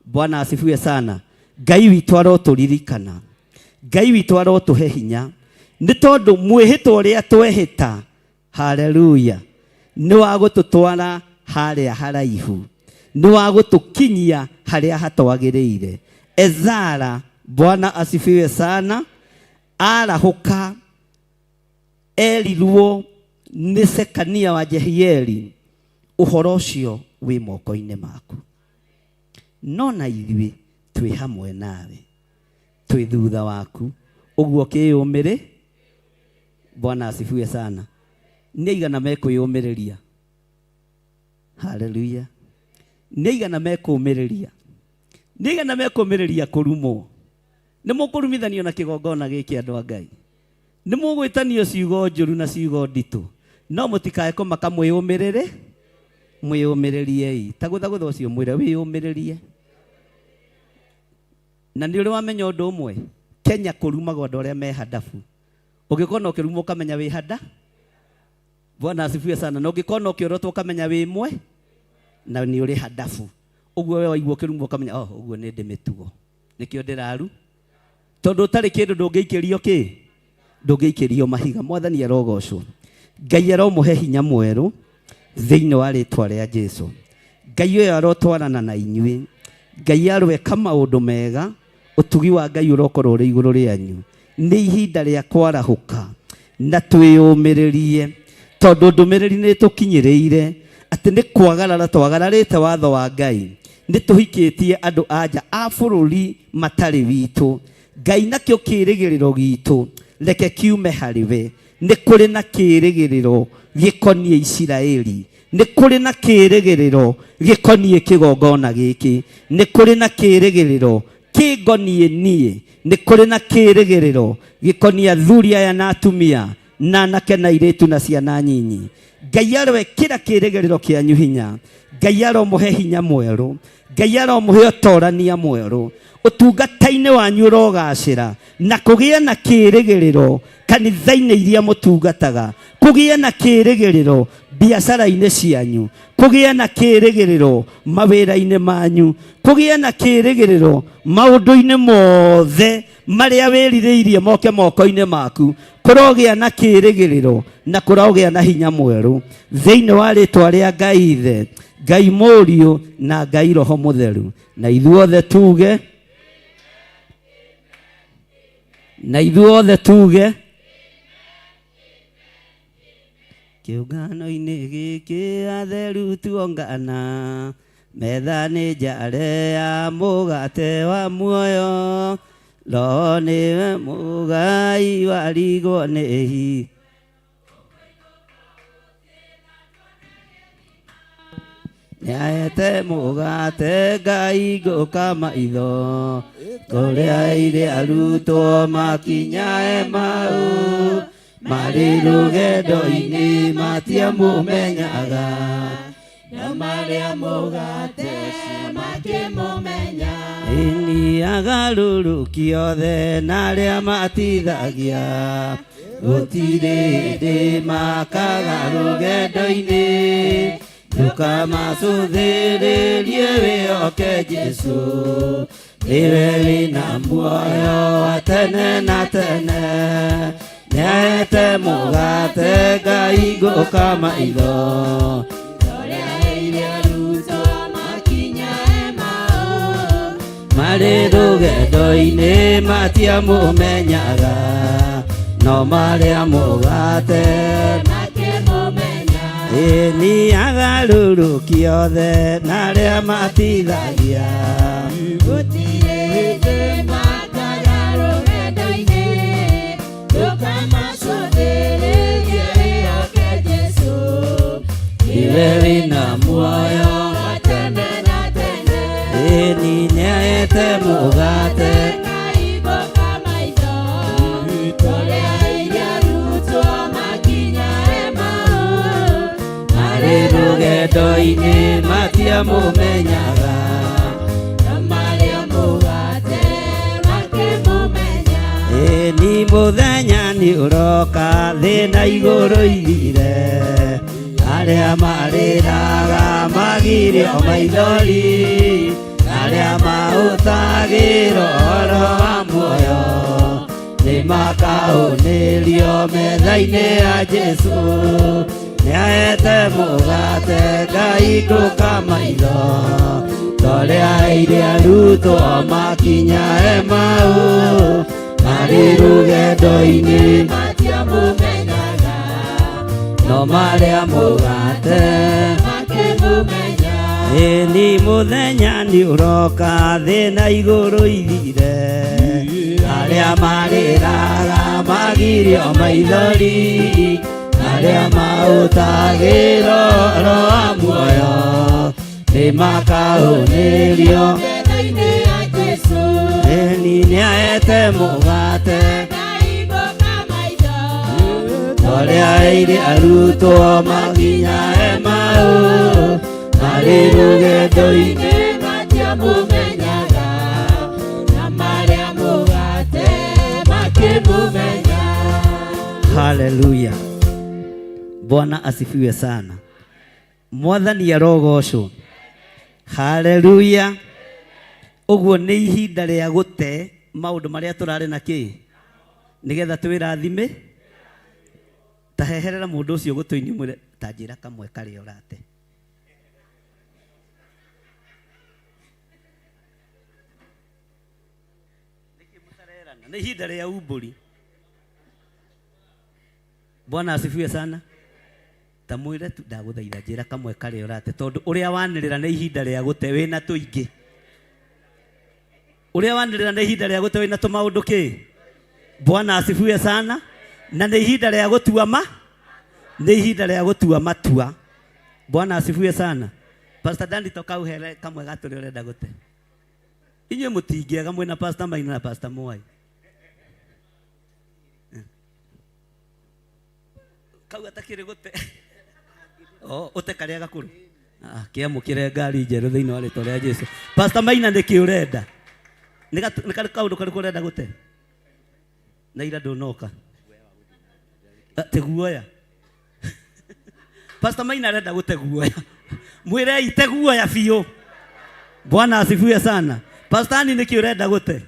Bwana asifiwe sana. Ngai witu aroturirikana, Ngai witu arotuhe hinya, ni tondu mwihito uria twehita, haleluya, ni wa gututwara haria haraihu, ni wa gutukinyia haria hatwagiriire. Ezara, Bwana asifiwe sana, arahuka erirwo ni Sekania wa Jehieli, uhoro ucio wi moko-ini maku. No na ithuĩ twi hamwe nawe, twi thutha waku, uguo kiyumire. Bwana asifiwe sana. Ni igana mekwiyumiriria, haleluya, ni igana mekumiriria, ni igana mekumiriria kurumo. Ni mukurumithanio na kigongona giki andu a Ngai, ni mugwitanio ciugo njuru na ciugo nditu, no mutikae kumaka mwiyumirire, mwiyumiririe. Tagutha ucio mwire wiyumiririe. Na ni uri wamenya undu umwe, Kenya kurumagwo andu aria me hadafu. Ugikona ukirumwo ukamenya wi hada. Bwana asifiwe sana. Na ugikona ukiorotwo ukamenya wi mwe na ni uri hadafu. Uguo we waigwo ukirumwo ukamenya uguo ni ndimitugo, nikio ndiraru, tondu utari kindu ndungiikirio ki, ndungiikirio mahiga. Mwathani arogocwo. Ngai aromuhe hinya mweru thiini wa ritwa ria Jesu. Ngai uyu arotwarana na inyui, Ngai arweka maundu mega, utugi wa Ngai urokorwo uri iguru rianyu. Ni ihinda ria kwarahuka na twiyumiririe, tondu ndumiriri ni tukinyiriire ati ni kwagarara twagararite watho wa Ngai, ni tuhikitie andu anja a bururi matari witu. Ngai nakio kirigiriro gitu reke kiume hariwe. Ni kuri na kirigiriro gikonie Isiraeli, ni kuri na kirigiriro gikonie kigongona giki, ni kuri na kirigiriro kigonie nie, ni kuri na kirigiriro gikonie athuri aya na atumia na anake na airitu na ciana nyinyi. Ngai arwe kira kirigiriro kianyu hinya, Ngai aromuhe hinya mweru, Ngai aromuhe utorania mweru, utungata-ini wanyu urogacira na kugia na kirigiriro kanitha-ini iria mutungataga, kugia na kirigiriro biacara-ini cianyu, kugia na kirigiriro mawira-ini manyu, kugia na kirigiriro maundu-ini mothe maria wiririirie moke moko-ini maku. Kurogia na kirigiriro na kurogia na hinya mweru thiini wa ritwa ria Ngai Ithe, Ngai Muriu na Ngai Roho Mutheru. Na ithuothe tuge, na ithuothe tuge, kiungano-ini giki atheru tuongana, metha-ini njare ya mugate wa muoyo, Roho niwe mugai warigwo ni hi. nĩahete mũgate Ngai ngũka maitho kũrĩa irĩ arutwo makinya Emau marĩ rũgendo-inĩ matiamũmenyaga no marĩa mũgate ũcio makĩmũmenya agarũrũki othe na arĩa matithagia gũtirĩ hĩndĩ makaga rũgendo-inĩ ndũkamacũthĩrĩrie wĩhoke Jesũ nĩwe wĩna muoyo wa tene na tene nĩahete mũgate Ngai ngũka maitho kũrĩa irĩ arutwo makinya Emau marĩ rũgendo-inĩ matiamũmenyaga no marĩa mũgate makĩmũmenya nĩ agarũrũki othe na arĩa matithagia gũtirĩ hĩndĩ makaga rũgendo-inĩ ndũkamacũthĩrĩrie wĩhoke Jesũ nĩwe wĩna muoyo wa tene na tene nĩahete mũgate Ngai ngũka maitho kũrĩa irĩ arutwo makinya Emau marĩ rũgendo-inĩ matiamũmenyaga no marĩa mũgate makĩmũmenya nĩ mũthenya nĩ ũroka thĩna igũrũ ithire arĩa marĩraga magirio maithori arĩa maũtagĩrwo ũhoro wa muoyo nĩ makaũnĩrio metha-inĩ ya Jesũ nĩahete mũgate Ngai ngũka maitho kũrĩa irĩ arutwo makinya Emau marĩ rũgendo-inĩ matiamũmenyaga no marĩa mũgate makĩmũmenya nĩ mũthenya nĩ ũroka thĩna igũrũ ithire arĩa marĩraga magirio maithori arĩa maũtagĩrwo ũhoro wa muoyo nĩ makaũnĩrio metha-inĩ ya Jesũ nĩahete mũgate Ngai ngũka maitho kũrĩa irĩ arutwo makinya Emau marĩ rũgendo-inĩ matiamũmenyaga na marĩa mũgate makĩmũmenya. Haleluya, Bwana asifiwe sana. Mwathani arogocwo. Haleluya. Ũguo nĩ ihinda rĩa gũte maũndũ marĩa tũrarĩ na kĩ nĩgetha twĩrathime. Ta heherera mũndũ ũcio gũtũ-inĩ mwĩre ta njĩra kamwe karĩa ũrate. Nĩ ihinda rĩa umbũri. Bwana asifiwe sana. Ta mwĩre tu ndagũthaitha njĩra kamwe karĩa ũrate tondũ ũrĩa wanĩrĩra nĩ ihinda rĩa gũte wĩna tũingĩ. Ũrĩa wanĩrĩra nĩ ihinda rĩa gũte wĩna tũmaũndũ kĩ. Bwana asifiwe sana. Na nĩ ihinda rĩa gũtua nĩ ihinda rĩa gũtua matua. Bwana asifiwe sana. Pastor Dandy toka uhere kamwe gatũrĩa ũrenda gũte. Inyuĩ mũtingĩaga mwĩna Pastor Maina na Pastor Mwai. Kau atakĩrĩ gũte. Ũte karĩa gakũrũ. Kĩamũkĩre ngari njerũ thĩinĩ wa rĩĩtwa rĩa Jesũ. Pastor Maina nĩkĩ ũrenda? Nĩ kaũndũ karĩkũ ũrenda gũte? Na ira ndũnoka. Te guoya. Pastor Maina arenda gũte guoya. Mwĩrei te guoya biũ. Bwana asifiwe sana. Pastor Ani nĩkĩ ũrenda gũte?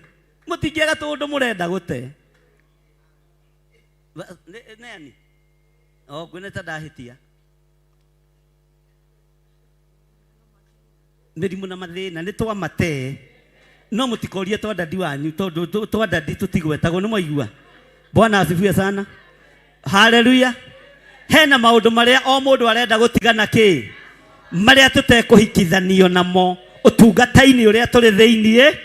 Mũtingĩaga tũndũ mũrenda gũte. Nani? Ngwĩnĩte ndahĩtia. Mĩrimũ na mathĩna nĩ twamate. No mũtikorie twandandi wanyu tondũ twandandi tũtigwetagwo nĩ mwaigua. Bwana asifiwe sana. Haleluya. Hena maũndũ marĩa o mũndũ arenda gũtigana kĩ marĩa tũtekũhikithanio namo ũtungata-inĩ ũrĩa tũrĩ thĩinĩ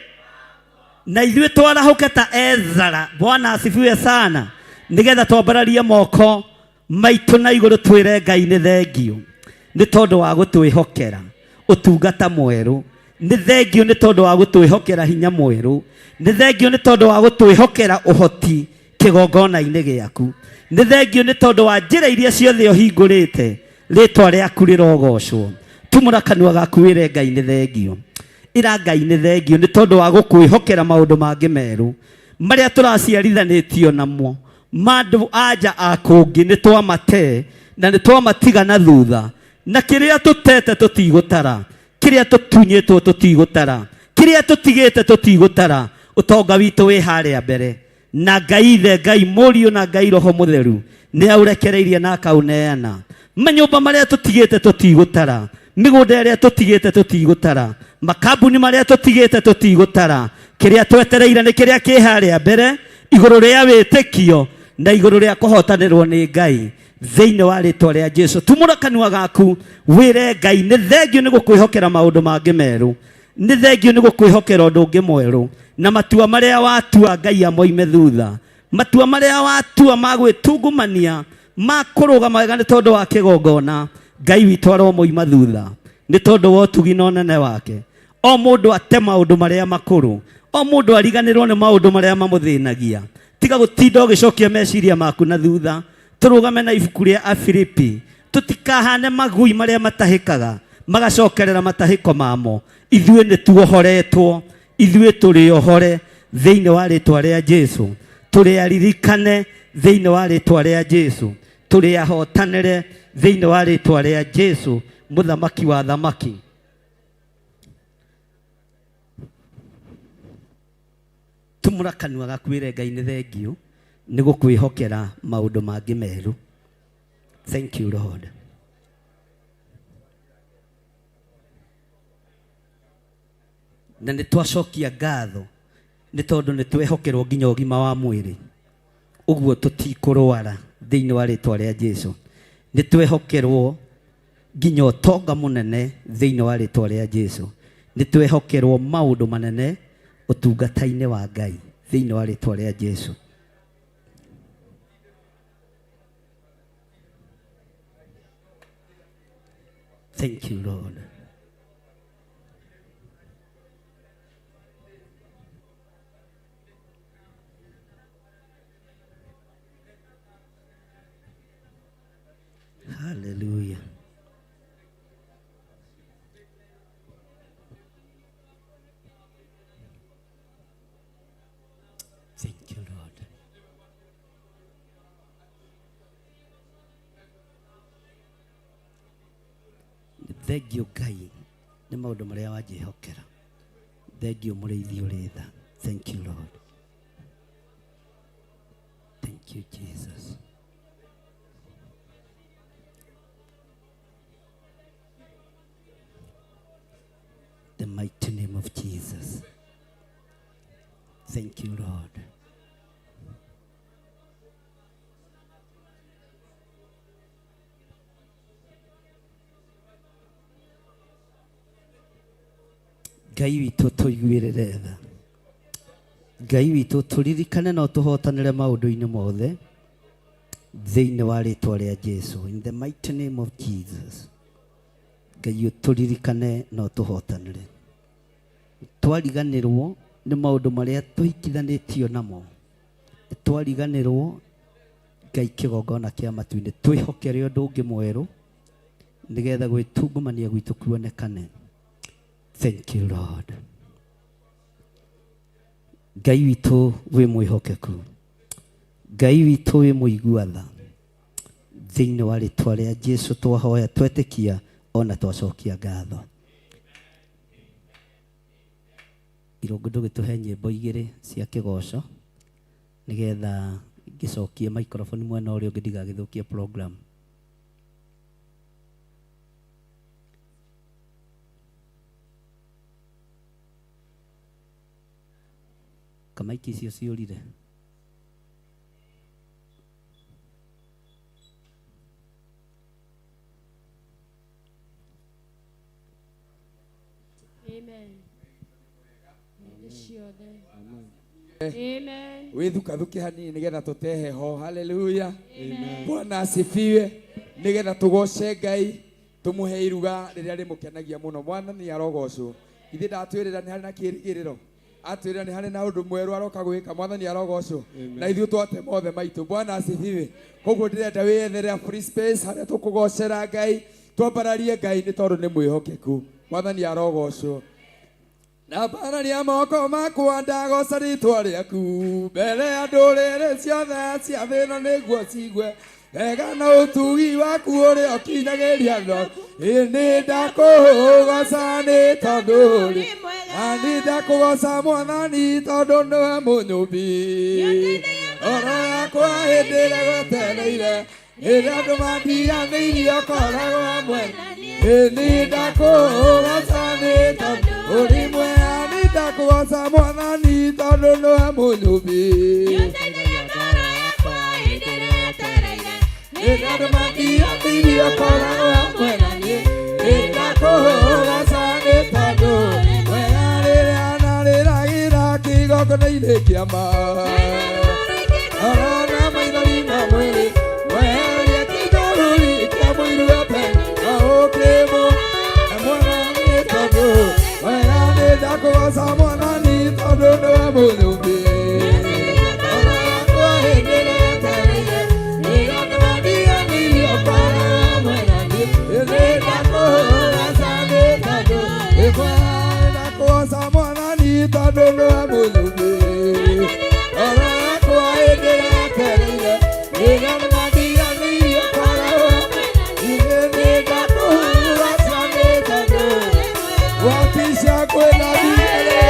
na ithuĩ twarahũke ta Ezara. Bwana asifiwe sana. Nĩgetha twambararie moko maitũ na igũrũ twĩre Ngai nĩ thengio nĩ tondũ wa gũtwĩhokera. utungata mweru. Nĩ thengio nĩ tondũ wa gũtwĩhokera hinya mweru. Nĩ thengio nĩ tondũ wa gũtwĩhokera ũhoti kĩgongona-inĩ gĩaku. Nĩ thengio nĩ tondũ wa njĩra iria ciothe ũhingũrĩte rĩtwa rĩaku rĩrogocwo. Tumũra kanua gaku wĩre Ngai nĩ thengio. Ĩra Ngai nĩ thengio nĩ tondũ wa gũkwĩhokera maũndũ mangĩ merũ marĩa tũraciarithanĩtio namo. Mandũ anja a kũngĩ nĩ twamate na nĩ twamatiga na thutha, na kĩrĩa tũtete tũtigũtara, kĩrĩa tũtunyĩtwo tũtigũtara, kĩrĩa tũtigĩte tũtigũtara. Ũtonga witũ wĩ harĩa mbere, na Ngai Ithe, Ngai Mũriũ na Ngai Roho Mũtheru nĩ aũrekereirie na akauneana. Manyũmba marĩa tũtigĩte tũtigũtara, mĩgũnda ĩrĩa tũtigĩte tũtigũtara, makambuni marĩa tũtigĩte tũtigũtara. Kĩrĩa twetereire nĩ kĩrĩa kĩ harĩa mbere, igũrũ rĩa wĩtĩkio na igũrũ rĩa kũhotanĩrwo nĩ Ngai thĩinĩ wa rĩtwa rĩa Jesũ. Tumũra kanua gaku wĩre Ngai nĩ thengio nĩ gũkwĩhokera maũndũ mangĩ merũ. Nĩ thengio nĩ gũkwĩhokera ũndũ ũngĩ mwerũ, na matua marĩa watua Ngai amoime thutha, matua marĩa watua ma gwĩtungumania ma kũrũgama wega nĩ tondũ wa kĩgongona. Ngai witũ aromoima thutha nĩ tondũ wa ũtugi na ũnene wake. O mũndũ ate maũndũ marĩa makũrũ, o mũndũ ariganĩrwo nĩ maũndũ marĩa mamũthĩnagia. Tiga gũtinda ũgĩcokia meciria maku na thutha. Tũrũgame na ibuku rĩa Afilipi, tũtikahane magui marĩa matahĩkaga magacokerera matahĩko mamo. Ithuĩ nĩ tuohoretwo, ithuĩ tũrĩ ohore thĩinĩ wa rĩtwa rĩa Jesũ. Tũrĩ aririkane thĩinĩ wa rĩtwa rĩa Jesũ. Tũrĩ ahotanĩre thĩinĩ wa rĩtwa rĩa Jesũ, mũthamaki wa thamaki. Tumũra kanua gaku wĩre Ngai nĩ thengio nĩ gũkwĩhokera maũndũ mangĩ merũ. Thank you Lord. Na nĩ twacokia ngatho nĩ tondũ nĩ twehokerwo nginya ũgima wa mwĩrĩ, ũguo tũtikũrwara thĩinĩ wa rĩtwa rĩa Jesũ. Nĩ twehokerwo nginya ũtonga mũnene thĩinĩ wa rĩtwa rĩa Jesũ. Nĩ twehokerwo maũndũ manene ũtungata-inĩ wa Ngai thĩinĩ wa rĩtwa rĩa Jesũ. Thank you Lord. Hallelujah. Thank you Lord. Thengio Ngai nĩ maũndũ marĩa wanjĩhokera. Thengio mũrĩithi ũrĩ tha. Thank you Lord. Thank you Jesus. The mighty name of Jesus. Thank you Lord. Ngai witũ tũiguĩrĩre tha. Ngai witũ tũririkane na ũtũhotanĩre maũndũ-inĩ mothe thĩinĩ wa rĩtwa rĩa Jesũ. In the mighty name of Jesus. Ngai ũtũririkane na ũtũhotanĩre. Twariganĩrwo nĩ maũndũ marĩa tũhikithanĩtio namo. Twariganĩrwo Ngai kĩgongona kĩa matu-inĩ. Twĩhokere ũndũ ũngĩ mwerũ nĩgetha gwĩtungumania gwitũ kuonekane. Thank you Lord. Ngai witũ wĩ mwĩhokeku. Ngai witũ wĩ mũigua-tha. Thĩinĩ wa rĩtwa rĩa Jesũ twahoya twetĩkia ona twacokia ngatho. Irũngũ ndũgĩtũhe nyĩmbo igĩrĩ cia kĩgoco nĩgetha ngĩcokie microphone mwena ũrĩa ũngĩ ndigagĩthũkie program. Kamaiki icio ciũrire. Amen. Amen. Wĩthukathuke hanini nĩgetha tũtehe ho. Hallelujah. Bwana asifiwe. Nĩgetha tũgoce Ngai tumuhe iruga riria rimukenagia muno. Mwathani arogocwo. Ithe ndatwirira ni hari na kirigiriro, atwirira ni hari na undu mweru aroka gwika. Mwathani arogocwo. Na ithuĩ twate mothe maitu. Bwana asifiwe. Koguo ndirenda wiyethere free space haria tukugocera Ngai, twambararie Ngai ni tondu ni mwihokeku. Mwathani arogocwo. Na mbararia moko makwa ndagoca ritwa riaku mbere ya ndũrĩrĩ ciothe cia thĩ ĩno nĩguo cigwe wega na ũtugi waku ũrĩa ũkinyagĩria thĩ. Nĩ ndakũgoca nĩ tondũ ũrĩ na nĩ ndakũgoca Mwathani tondũ nĩwe mũnyũmbi. Ngoro yakwa hĩndĩ ĩrĩa gwetereire rĩrĩa andũ mandiganĩirie ũkoragwo hamwe. Nĩ ndakũgoca nĩ tondũ ũrĩ mwega, nĩ ndakũgoca Mwathani tondũ nĩwe mũnyũmbi. Rĩrĩa andũ mandiganĩirie ũkoragwo hamwe na niĩ. Nĩ ndakũgoca nĩ tondũ ũrĩ mwega, rĩrĩa narĩragĩra kĩgongona-inĩ kĩa ma orona maithori ma mwĩrĩ weheria kĩng'aũri kĩa mũiru wa peni na ũkĩmũ na Mwathani tondũ wega. Nĩ ndakũgoca Mwathani tondũ nĩwe mũnyũmbi. Ngoro yakwa hĩndĩ ĩrĩa wetereire rĩrĩa andũ mandiganĩirie ũkoragwo hamwe na niĩ. Nĩ ndakũgoca nĩ tondũ wĩ mwega, nĩ ndakũgoca Mwathani tondũ nĩwe mũnyũmbi. Ngoro yakwa hĩndĩ ĩrĩa wetereire rĩrĩa andũ mandiganĩirie ũkoragwo hamwe na niĩ. Nĩ ndakũgoca nĩ tondũ wakisha kwenda mbele.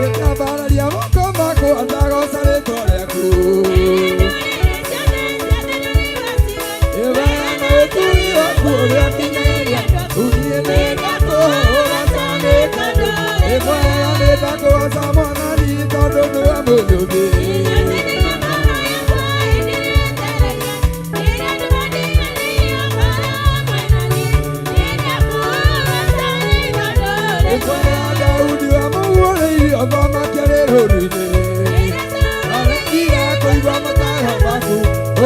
Ikabararia moko makwa ndagoca rĩtwa rĩaku wega na ũtugi waku ũrĩa ũkinyagĩria thĩ. Nĩ ndakũgoca nĩ tondũ wĩ mwega, nĩ ndakũgoca Mwathani tondũ nĩwe mũnyũmbi. Daudi wamũguũrĩirie ũthamaki arĩ rũũru-inĩ, aregire kũigua mataaro maku,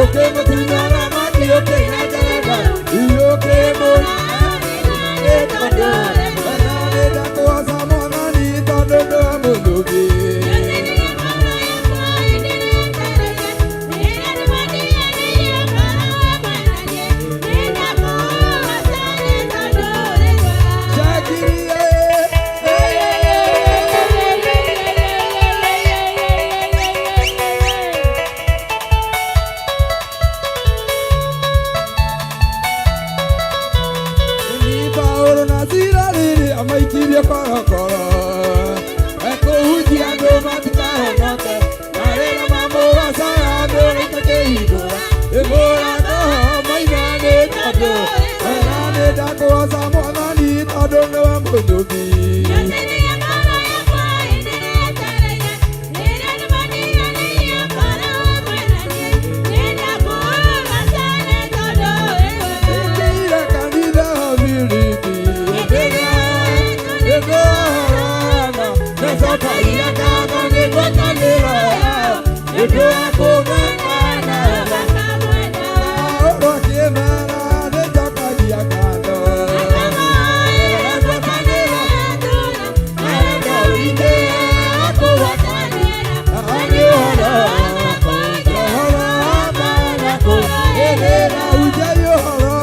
ũkĩmũtunyana maki ũkĩnengerera ũkĩmũra nĩ tondũ wega. Nĩ ndakũgoca Mwathani tondũ nĩwe mũnyũmbi. Amaikirie korokoro ekũhunjia andũ matikahonoke na rĩrĩa mamũgocaga andũ rĩtakĩhingũra ĩmũra noho maina nĩ tondũ wega. Nĩ ndakũgoca Mwathani tondũ nĩwe mũnyũmbi. Ĩkĩire kanitha Filipi Nĩcokagia ngatho nĩ ngwatanĩro yao nĩũndũ wa kũmwendana ũhoro akĩmera. Nĩcokagia ngatho ngwatanĩro arenda ũingĩ akũgwatanĩra nĩ ũhoro wa mana kũrĩrĩra unjai ũhoro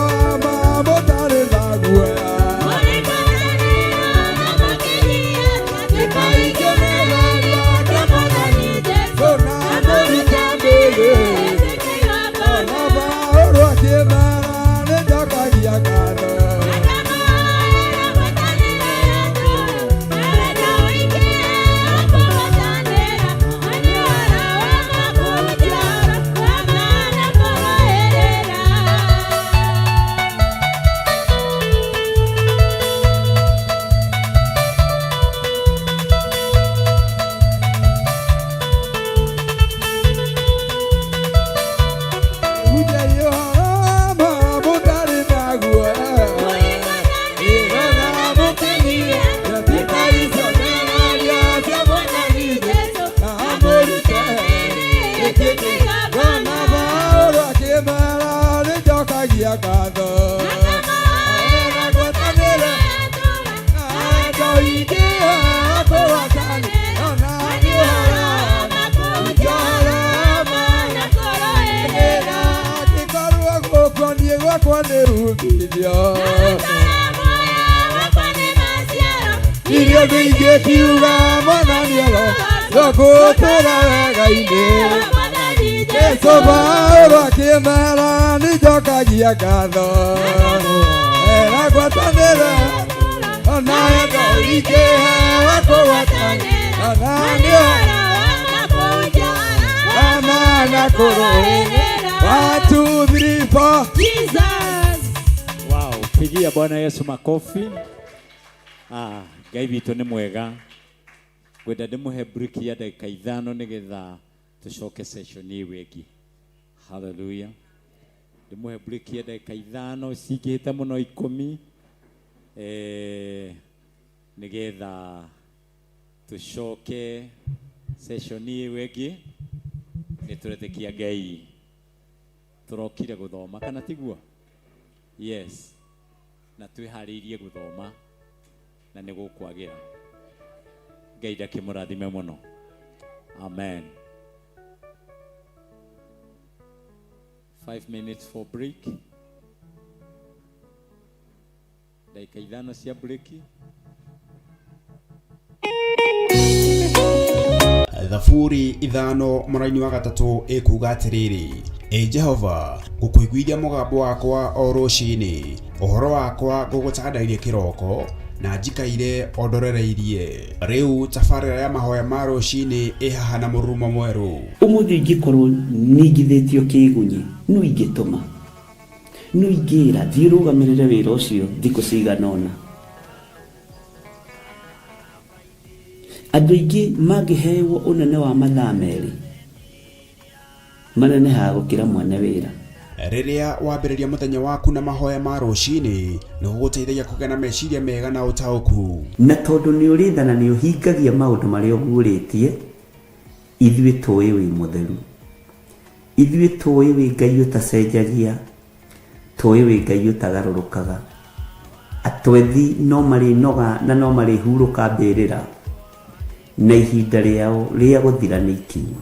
ma mũtarĩ na guoya. Kaingĩ mĩthenya ndamũthani Jesũ na mũrutani rĩakwa nĩ rumithio irio ndũ ingĩkiuga mwana nĩoro ngũtũra wega-inĩ Jesũ Paũlũ akĩmera nĩnjokagia ngatho na ngwatanĩra ona wendo ingĩhewa kũgwatanĩra na na kũrũĩrĩra 1 2 3 4 Jesus. Wow, pigia Bwana Yesu makofi. Ngai witũ nĩ mwega. Gwenda ndĩmũhe break ya dakika 5 nĩgetha tucoke session ĩyo ĩngĩ. Hallelujah. Ndĩmũhe break ya dakika 5 cingĩhĩte mũno 10 nĩgetha tucoke session ĩyo ĩngĩ. Nĩtũretĩkia Ngai tũrokire gũthoma kana tiguo? Yes. Na twĩharĩirie gũthoma na nĩgũkwagĩra. Ngai ndakĩmũrathime mũno. Amen. 5 minutes for break. Dakika 5 cia break. Thaburi 5 mũraini wa 3 ĩkuga atĩrĩrĩ: Jehova, ngũkũiguithia mũgambo wakwa o rũciinĩ, ũhoro wakwa ngũgũcandairie kĩroko, na njikaire ondorereirie. Rĩu tabarĩra ya mahoya ma rũciinĩ ĩhaha na mũrurumo mwerũ. Ũmũthĩ ingĩkorwo nĩngithĩtio kĩgunyi, no ingĩtũma, no ingĩra thiĩ rũgamĩrĩre wĩra ũcio thikũ cigana ũna. Andũ aingĩ mangĩheyo ũnene wa mathaa merĩ manenehaga gũkĩra mwene wĩra. Rĩrĩa wambĩrĩria mũthenya waku na mahoya ma rũciinĩ, nĩ gũgũteithagia kũgĩa na meciria mega na ũtaũku. Na tondũ nĩ ũrĩtha na nĩ ũhingagia maũndũ marĩa ũguũrĩtie, ithuĩ tũĩ wĩ mũtheru, ithuĩ tũĩ wĩ Ngai ũtacenjagia, tũĩ wĩ Ngai ũtagarũrũkaga. Atwethi no marĩnoga na no marĩhurũka mbĩrĩra, na ihinda rĩao rĩa gũthira nĩ ikinyu.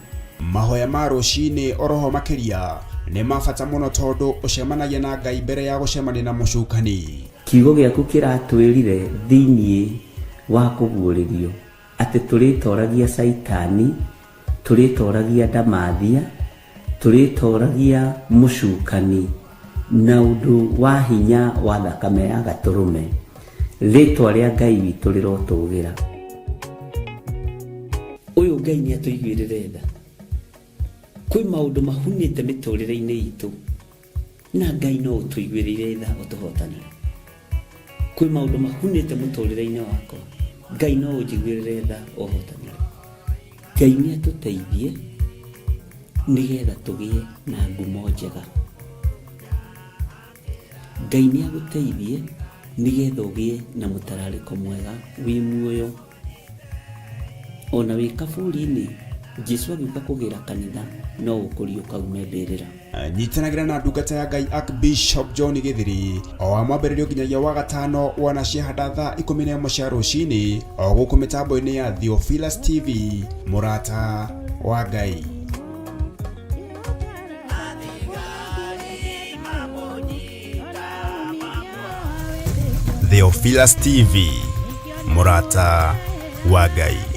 Mahoya ma rũciinĩ oroho makĩria nĩ mabata mũno tondũ ũcemanagia na Ngai mbere ya gũcemania na mũcukani. Kiugo gĩaku kĩratwĩrire thĩinĩ wa kũguũrĩrio atĩ tũrĩtoragia Saitani, tũrĩtoragia Ndamathia, tũrĩtoragia mũcukani na ũndũ wa hinya wa thakame ya Gatũrũme. Rĩtwa rĩa Ngai witũ rĩrotũgĩra. Ũyũ Ngai nĩ atũiguĩrĩre tha. Kwĩ maũndũ mahunĩte mĩtũrĩre-inĩ itũ, na Ngai no ũtũiguĩrĩre tha ũtũhotanĩre. Kwĩ maũndũ mahunĩte mũtũrĩre-inĩ wakwa, Ngai no ũnjiguĩrĩre tha ũhotanĩre. Ngai nĩ atũteithie nĩgetha tũgĩe na ngumo njega. Ngai nĩ agũteithie nĩgetha ũgĩe na mũtararĩko mwega wĩ muoyo. Ona wĩ kaburi-inĩ, Jesũ agĩũka kũgĩra kanitha no ũkũrio kaume mbĩrĩra. Nyitanagĩra na ndungata ya Ngai Archbishop John Gĩthiri o wa mwambĩrĩrio nginyagia wa gatano wana ciahanda thaa 11 cia rũciinĩ o gũkũ mĩtambo-inĩ ya Theophilus TV, mũrata wa Ngai. Theophilus TV, mũrata wa Ngai.